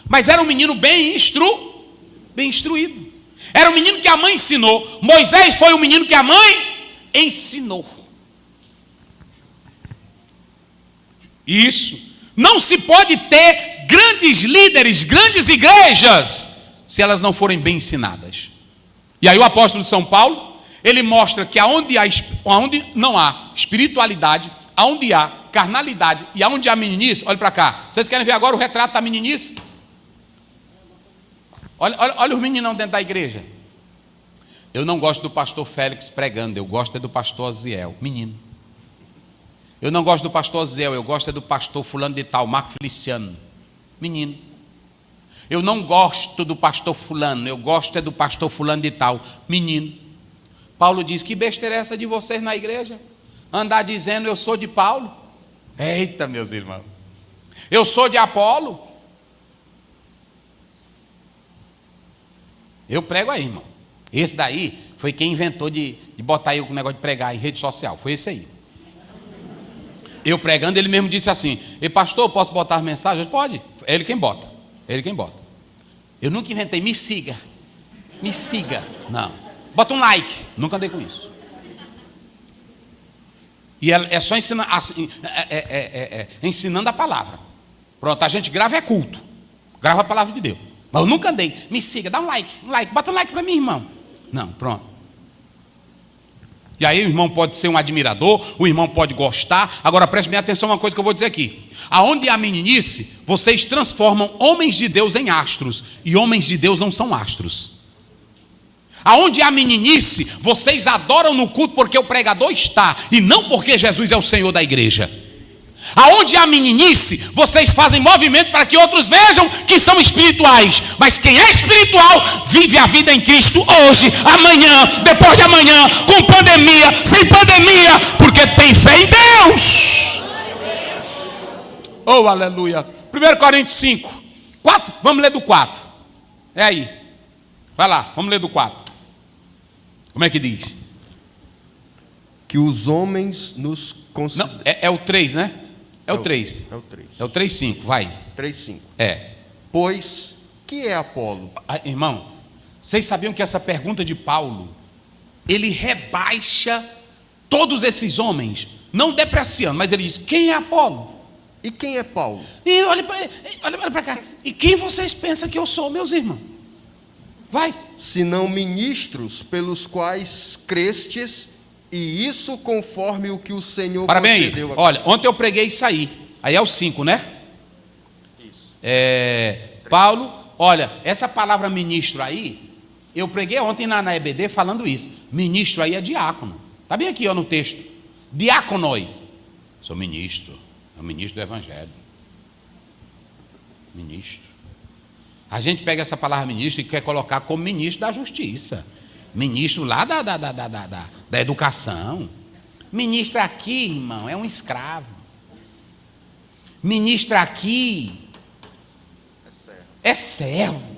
mas era um menino bem instruído. Era um menino que a mãe ensinou. Moisés foi um menino que a mãe ensinou. Isso. Não se pode ter grandes líderes, grandes igrejas, se elas não forem bem ensinadas. E aí o apóstolo São Paulo, ele mostra que aonde não há espiritualidade, aonde há carnalidade e aonde há meninice, olha para cá. Vocês querem ver agora o retrato da meninice? Olha os meninão dentro da igreja. Eu não gosto do pastor Félix pregando, eu gosto é do pastor Aziel, menino. Eu não gosto do pastor Aziel, eu gosto é do pastor fulano de tal, Marco Feliciano, menino. Eu não gosto do pastor fulano, eu gosto é do pastor fulano de tal, menino. Paulo diz, que besteira é essa de vocês na igreja? Andar dizendo, eu sou de Paulo. Eita, meus irmãos. Eu sou de Apolo. Eu prego aí, irmão. Esse daí foi quem inventou de botar aí o negócio de pregar em rede social. Foi esse aí. Eu pregando, ele mesmo disse assim, e pastor, posso botar mensagens? Pode. É ele quem bota. É ele quem bota. Eu nunca inventei, me siga. Me siga. Não. Bota um like. Nunca andei com isso. E é só ensinar, assim, ensinando a palavra. Pronto, a gente grava é culto. Grava a palavra de Deus. Mas eu nunca andei. Me siga, dá um like. Bota um like para mim, irmão. Não, pronto. E aí o irmão pode ser um admirador, o irmão pode gostar. Agora preste bem atenção a uma coisa que eu vou dizer aqui. Aonde há meninice, vocês transformam homens de Deus em astros. E homens de Deus não são astros. Aonde há meninice, vocês adoram no culto porque o pregador está, e não porque Jesus é o Senhor da igreja. Aonde há meninice, vocês fazem movimento para que outros vejam que são espirituais. Mas quem é espiritual, vive a vida em Cristo hoje, amanhã, depois de amanhã, com pandemia, sem pandemia, porque tem fé em Deus. Oh, aleluia. 1 Coríntios 5, 4, vamos ler do 4. É aí. Vai lá, vamos ler do 4. Como é que diz? Que os homens nos consideram. Não, é o 3, né? É o 3. É o 3. É o 3,5, vai. 3,5. É. Pois, que é Apolo? Irmão, vocês sabiam que essa pergunta de Paulo, ele rebaixa todos esses homens não depreciando, mas ele diz: quem é Apolo? E quem é Paulo? E olha para cá. E quem vocês pensam que eu sou, meus irmãos? Vai. Senão ministros pelos quais crestes, e isso conforme o que o Senhor concedeu. Olha, ontem eu preguei isso aí. Aí é o 5, né? Isso. Paulo, olha, essa palavra ministro aí, eu preguei ontem na EBD falando isso. Ministro aí é diácono. Está bem aqui ó, no texto. Diaconoi. Sou ministro. É o ministro do Evangelho. Ministro. A gente pega essa palavra ministro e quer colocar como ministro da justiça. Ministro lá da educação. Ministro aqui, irmão, é um escravo. Ministro aqui é servo.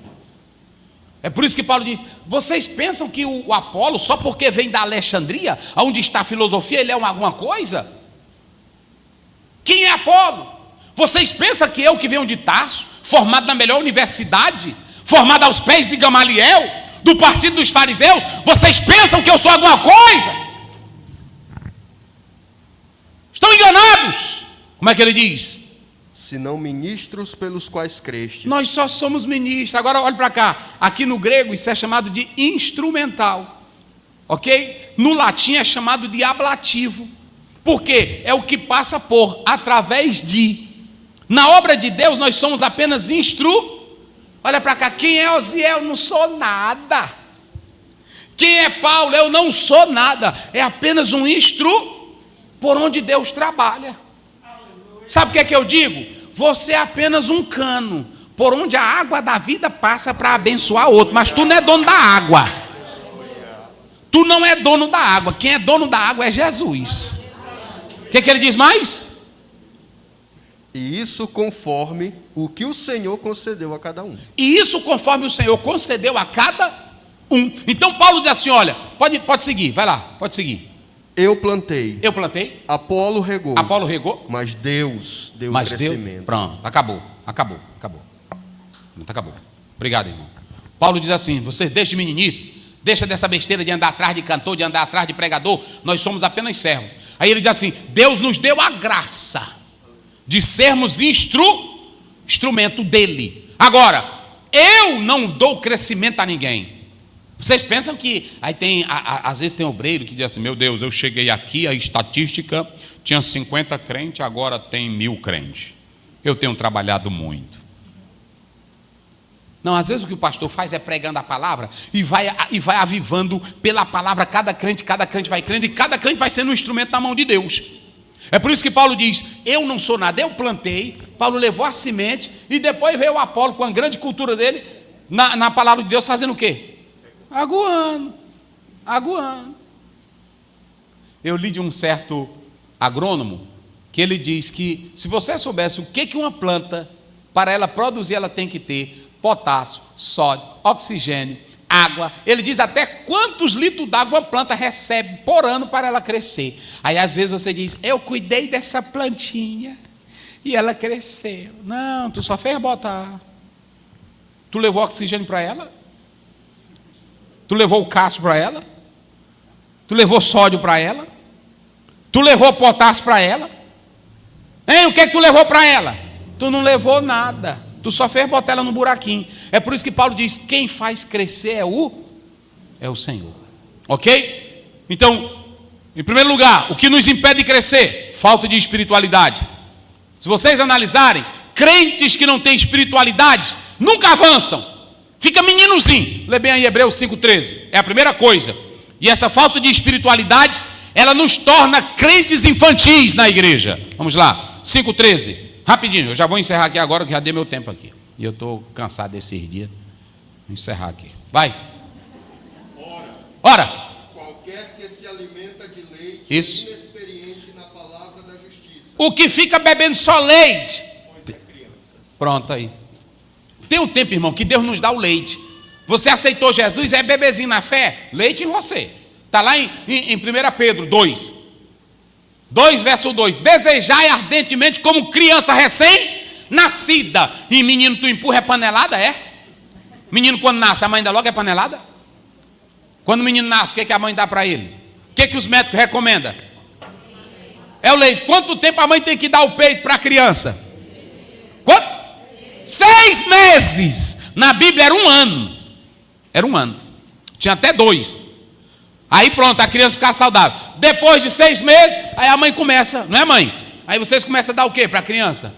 É por isso que Paulo diz: vocês pensam que o Apolo, só porque vem da Alexandria, onde está a filosofia, ele é alguma coisa? Quem é Apolo? Vocês pensam que eu que venho de Tarso, formado na melhor universidade, formado aos pés de Gamaliel, do partido dos fariseus, vocês pensam que eu sou alguma coisa? Estão enganados. Como é que ele diz? Senão ministros pelos quais crestes. Nós só somos ministros. Agora olhe para cá. Aqui no grego isso é chamado de instrumental. Ok? No latim é chamado de ablativo. Por quê? É o que passa por, através de. Na obra de Deus nós somos apenas Olha para cá. Quem é Osiel? Eu não sou nada. Quem é Paulo? Eu não sou nada. É apenas um por onde Deus trabalha. Sabe o que é que eu digo? Você é apenas um cano por onde a água da vida passa para abençoar outro, mas tu não é dono da água. Tu não é dono da água. Quem é dono da água é Jesus. O que ele diz mais? E isso conforme o que o Senhor concedeu a cada um. E isso conforme o Senhor concedeu a cada um. Então Paulo diz assim: olha, pode seguir, vai lá, pode seguir. Eu plantei. Apolo regou. Mas Deus deu o crescimento. Pronto, acabou. Obrigado, irmão. Paulo diz assim: vocês deixem de meninice, deixa dessa besteira de andar atrás de cantor, de andar atrás de pregador, nós somos apenas servos. Aí ele diz assim: Deus nos deu a graça de sermos instrumento dele. Agora, eu não dou crescimento a ninguém. Vocês pensam que aí às vezes tem obreiro que diz assim: meu Deus, eu cheguei aqui, a estatística tinha 50 crentes, agora tem 1000 crentes. Eu tenho trabalhado muito. Não, às vezes o que o pastor faz é pregando a palavra e vai avivando pela palavra cada crente vai crendo e cada crente vai sendo um instrumento na mão de Deus. É por isso que Paulo diz: eu não sou nada, eu plantei. Paulo levou a semente e depois veio o Apolo com a grande cultura dele na palavra de Deus, fazendo o quê? Aguando. Eu li de um certo agrônomo que ele diz que se você soubesse o que uma planta, para ela produzir, ela tem que ter potássio, sódio, oxigênio, água. Ele diz até quantos litros d'água uma planta recebe por ano para ela crescer. Aí às vezes você diz: eu cuidei dessa plantinha e ela cresceu. Não, tu só fez botar. Tu levou oxigênio para ela? Tu levou o cássio para ela? Tu levou sódio para ela? Tu levou potássio para ela? Hein, o que tu levou para ela? Tu não levou nada. Tu só fez botar ela no buraquinho. É por isso que Paulo diz: quem faz crescer é o Senhor. Ok? Então, em primeiro lugar, o que nos impede de crescer? Falta de espiritualidade. Se vocês analisarem, crentes que não têm espiritualidade nunca avançam. Fica meninozinho. Lê bem aí Hebreus 5,13. É a primeira coisa. E essa falta de espiritualidade, ela nos torna crentes infantis na igreja. Vamos lá, 5,13. Rapidinho, eu já vou encerrar aqui agora, que já dei meu tempo aqui. E eu estou cansado desses dias. Vou encerrar aqui. Vai. Ora. Qualquer que se alimenta de leite, isso, inexperiente na palavra da justiça. O que fica bebendo só leite. Pronto aí. Tem um tempo, irmão, que Deus nos dá o leite. Você aceitou Jesus, é bebezinho na fé? Leite em você. Está lá em 1 Pedro 2. 2, verso 2. Desejai ardentemente como criança recém-nascida. E menino, tu empurra é panelada, é? Menino quando nasce, a mãe dá logo é panelada? Quando o menino nasce, o que a mãe dá para ele? O que os médicos recomendam? É o leite. Quanto tempo a mãe tem que dar o peito para a criança? Quanto? 6 meses. Na Bíblia era 1 ano. Era 1 ano. Tinha até 2. Aí pronto, a criança fica saudável. Depois de 6 meses, aí a mãe começa, não é, mãe? Aí vocês começam a dar o que para a criança?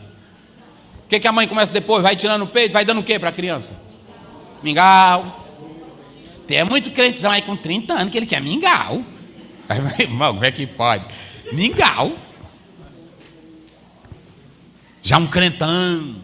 O que a mãe começa depois? Vai tirando o peito, vai dando o que para a criança? Mingau. Tem muito crentezão aí com 30 anos que ele quer mingau. Aí, irmão, como é que pode? Mingau. Já um crentão.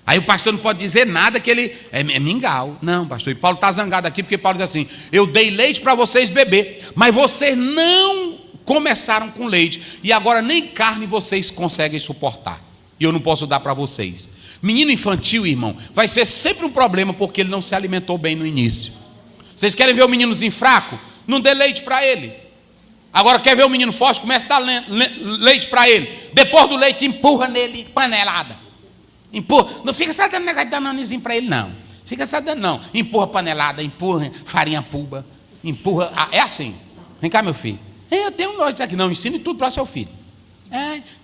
Aí o pastor não pode dizer nada que ele é mingau. Não, pastor. E Paulo está zangado aqui porque Paulo diz assim: eu dei leite para vocês beber, mas vocês não começaram com leite, e agora nem carne vocês conseguem suportar, e eu não posso dar para vocês. Menino infantil, irmão, vai ser sempre um problema, porque ele não se alimentou bem no início. Vocês querem ver o meninozinho fraco? Não dê leite para ele. Agora quer ver o menino forte? Comece a dar leite para ele. Depois do leite, empurra nele panelada. Empurra. Não fica só dando negócio de danonezinho para ele, não. Fica só dando, não. Empurra panelada, empurra farinha puba, empurra. É assim. Vem cá, meu filho. Eu tenho um nojo disso aqui. Não, ensine tudo para seu filho.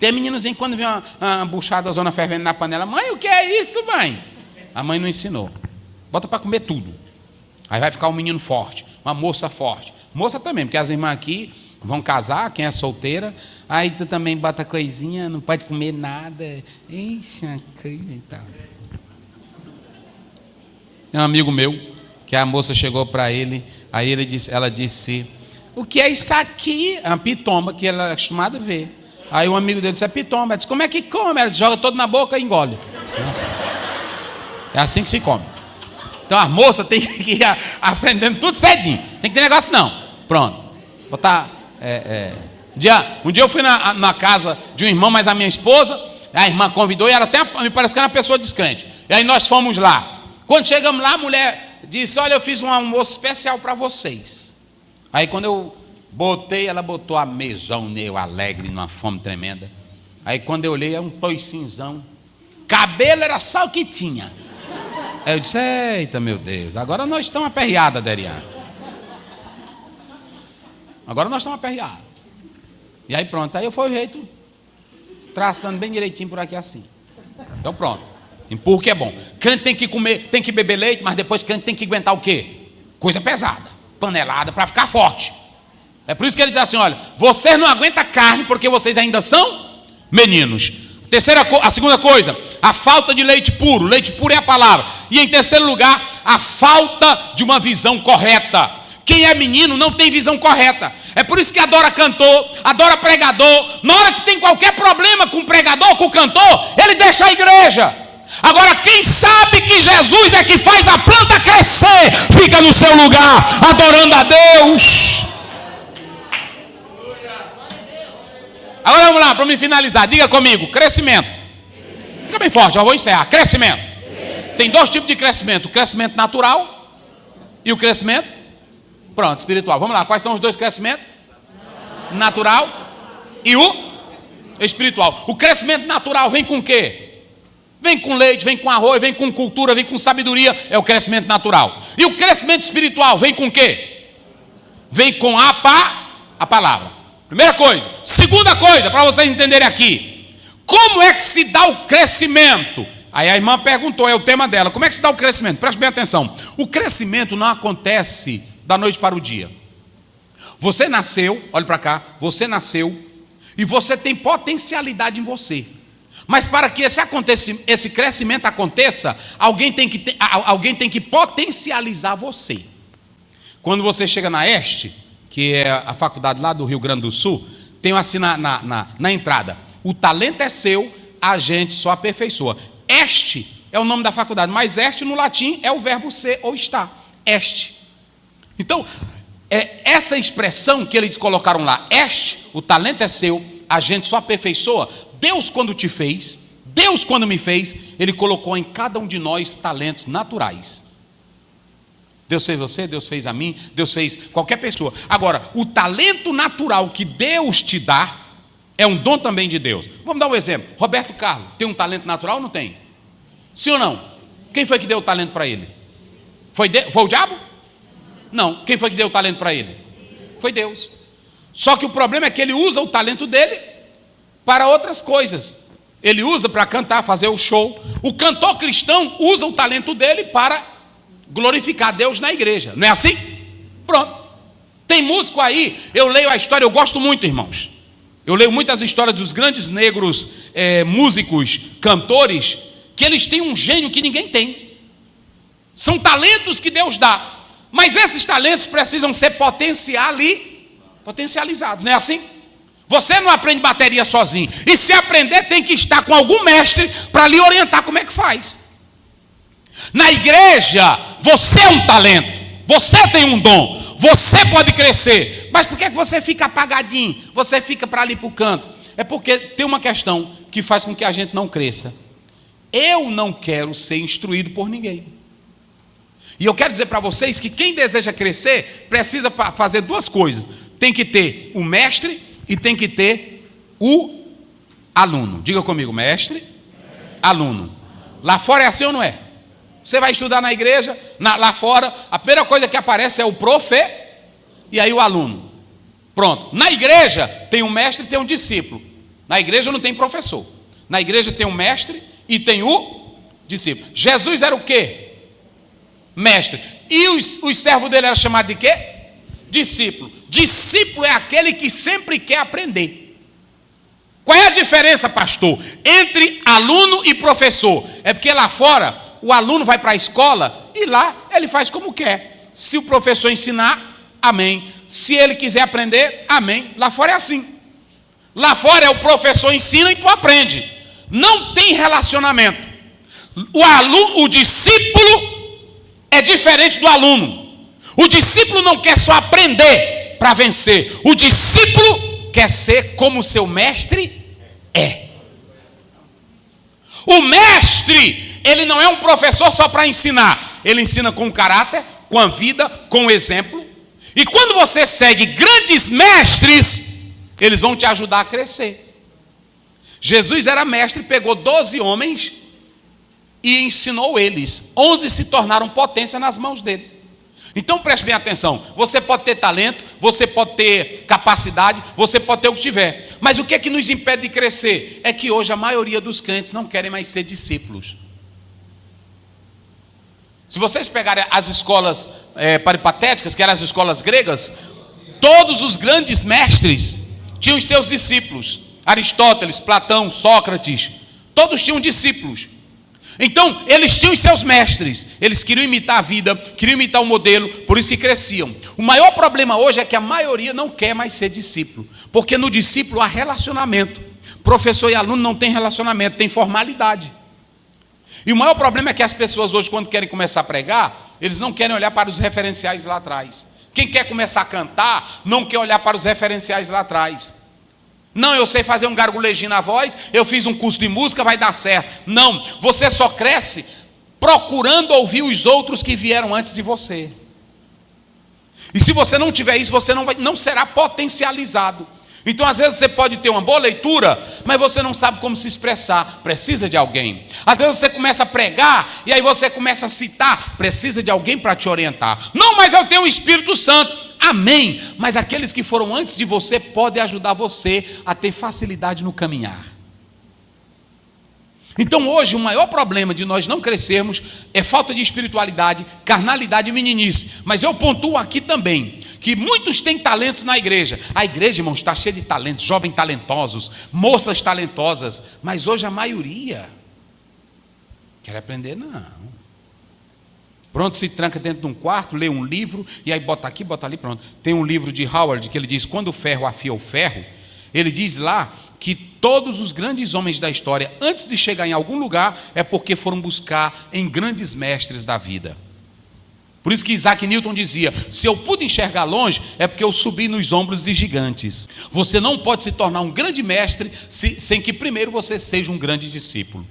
Tem meninozinho, quando vê uma buchada da zona fervendo na panela: mãe, o que é isso, mãe? A mãe não ensinou. Bota para comer tudo. Aí vai ficar um menino forte, uma moça forte. Moça também, porque as irmãs aqui vão casar, quem é solteira, aí tu também bota coisinha, não pode comer nada. Ixi, uma coisa e tal. Tem um amigo meu, que a moça chegou para ele, aí ela disse: o que é isso aqui? É uma pitomba que ela é acostumada a ver. Aí um amigo dele disse: é pitomba. Ela disse: como é que come? Ela disse: joga todo na boca e engole. É assim que se come. Então a moça tem que ir aprendendo tudo cedinho. Tem que ter negócio não. Pronto. Botar. Um dia eu fui na casa de um irmão, mas a minha esposa, a irmã convidou, e ela até me parece que era uma pessoa descrente. E aí nós fomos lá. Quando chegamos lá, a mulher disse: olha, eu fiz um almoço especial para vocês. Aí quando eu botei, ela botou a mesão, eu alegre, numa fome tremenda. Aí quando eu olhei, era um toicinzão. Cabelo era só o que tinha. Aí eu disse: eita, meu Deus, agora nós estamos aperreados, Derian. Agora nós estamos aperreados. E aí pronto, aí eu fui o jeito, traçando bem direitinho por aqui assim. Então pronto, empurro que é bom. Crente tem que comer, tem que beber leite, mas depois crente tem que aguentar o quê? Coisa pesada, panelada, para ficar forte. É por isso que ele diz assim: olha, vocês não aguentam carne porque vocês ainda são meninos. A segunda coisa, a falta de leite puro. Leite puro é a palavra. E em terceiro lugar, a falta de uma visão correta. Quem é menino não tem visão correta. É por isso que adora cantor, adora pregador. Na hora que tem qualquer problema com o pregador, com o cantor, ele deixa a igreja. Agora, quem sabe que Jesus é que faz a planta crescer, fica no seu lugar, adorando a Deus. Agora vamos lá, para me finalizar. Diga comigo: crescimento. Fica bem forte, eu vou encerrar. Crescimento. Tem 2 tipos de crescimento: o crescimento natural e o crescimento, pronto, espiritual. Vamos lá, quais são os 2 crescimentos? Natural e o espiritual. O crescimento natural vem com o quê? Vem com leite, vem com arroz, vem com cultura, vem com sabedoria. É o crescimento natural. E o crescimento espiritual vem com o quê? Vem com a palavra. Primeira coisa. Segunda coisa, para vocês entenderem aqui: como é que se dá o crescimento? Aí a irmã perguntou, é o tema dela: como é que se dá o crescimento? Preste bem atenção. O crescimento não acontece da noite para o dia. Você nasceu, olha para cá, você nasceu e você tem potencialidade em você. Mas para que esse crescimento aconteça, alguém tem que potencializar você. Quando você chega na Este, que é a faculdade lá do Rio Grande do Sul, tem assim na entrada: o talento é seu, a gente só aperfeiçoa. Este é o nome da faculdade, mas este no latim é o verbo ser ou estar. Este. Então, essa expressão que eles colocaram lá, este, o talento é seu, a gente só aperfeiçoa. Deus, quando te fez, Deus, quando me fez, Ele colocou em cada um de nós talentos naturais. Deus fez você, Deus fez a mim, Deus fez qualquer pessoa. Agora, o talento natural que Deus te dá é um dom também de Deus. Vamos dar um exemplo. Roberto Carlos tem um talento natural ou não tem? Sim ou não? Quem foi que deu o talento para ele? Foi o diabo? Não. Quem foi que deu o talento para ele? Foi Deus. Só que o problema é que ele usa o talento dele para outras coisas. Ele usa para cantar, fazer o show. O cantor cristão usa o talento dele para glorificar Deus na igreja. Não é assim? Pronto. Tem músico aí, eu leio a história, eu gosto muito, irmãos. Eu leio muitas histórias dos grandes negros músicos, cantores, que eles têm um gênio que ninguém tem. São talentos que Deus dá. Mas esses talentos precisam ser potencializados, não é assim? Você não aprende bateria sozinho. E se aprender, tem que estar com algum mestre para lhe orientar como é que faz. Na igreja, você é um talento. Você tem um dom. Você pode crescer. Mas por que você fica apagadinho? Você fica para ali para o canto. É porque tem uma questão que faz com que a gente não cresça. Eu não quero ser instruído por ninguém. E eu quero dizer para vocês que quem deseja crescer precisa fazer duas coisas. Tem que ter o mestre e tem que ter o aluno. Diga comigo, mestre, aluno. Lá fora é assim ou não é? Você vai estudar na igreja, lá fora, a primeira coisa que aparece é o profe e aí o aluno. Pronto. Na igreja tem um mestre e tem um discípulo. Na igreja não tem professor. Na igreja tem um mestre e tem o discípulo. Jesus era o quê? Mestre. E os servos dele eram chamados de quê? Discípulo. Discípulo é aquele que sempre quer aprender. Qual é a diferença, pastor, entre aluno e professor? É porque lá fora o aluno vai para a escola e lá ele faz como quer. Se o professor ensinar, amém. Se ele quiser aprender, amém. Lá fora é assim. Lá fora é o professor ensina e tu aprende. Não tem relacionamento. O discípulo é diferente do aluno. O discípulo não quer só aprender para vencer. O discípulo quer ser como o seu mestre é. O mestre, ele não é um professor só para ensinar. Ele ensina com caráter, com a vida, com o exemplo. E quando você segue grandes mestres, eles vão te ajudar a crescer. Jesus era mestre, pegou 12 homens e ensinou eles. 11 se tornaram potência nas mãos dele. Então preste bem atenção. Você pode ter talento, você pode ter capacidade, você pode ter o que tiver. Mas o que é que nos impede de crescer? É que hoje a maioria dos crentes não querem mais ser discípulos. Se vocês pegarem as escolas peripatéticas, que eram as escolas gregas, todos os grandes mestres tinham os seus discípulos. Aristóteles, Platão, Sócrates, todos tinham discípulos. Então, eles tinham os seus mestres, eles queriam imitar a vida, queriam imitar o modelo, por isso que cresciam. O maior problema hoje é que a maioria não quer mais ser discípulo, porque no discípulo há relacionamento. Professor e aluno não tem relacionamento, tem formalidade. E o maior problema é que as pessoas hoje, quando querem começar a pregar, eles não querem olhar para os referenciais lá atrás. Quem quer começar a cantar, não quer olhar para os referenciais lá atrás. Não, eu sei fazer um gargulejinho na voz, eu fiz um curso de música, vai dar certo. Não, você só cresce procurando ouvir os outros que vieram antes de você. E se você não tiver isso, você não será potencializado. Então, às vezes, você pode ter uma boa leitura, mas você não sabe como se expressar. Precisa de alguém. Às vezes, você começa a pregar, e aí você começa a citar. Precisa de alguém para te orientar. Não, mas eu tenho o Espírito Santo. Amém. Mas aqueles que foram antes de você podem ajudar você a ter facilidade no caminhar. Então, hoje, o maior problema de nós não crescermos é falta de espiritualidade, carnalidade e meninice. Mas eu pontuo aqui também que muitos têm talentos na igreja. A igreja, irmãos, está cheia de talentos, jovens talentosos, moças talentosas. Mas hoje a maioria quer aprender, não. Pronto, se tranca dentro de um quarto, lê um livro, e aí bota aqui, bota ali, pronto. Tem um livro de Howard que ele diz, quando o ferro afia o ferro, ele diz lá que todos os grandes homens da história, antes de chegar em algum lugar, é porque foram buscar em grandes mestres da vida. Por isso que Isaac Newton dizia, se eu pude enxergar longe, é porque eu subi nos ombros de gigantes. Você não pode se tornar um grande mestre sem que primeiro você seja um grande discípulo.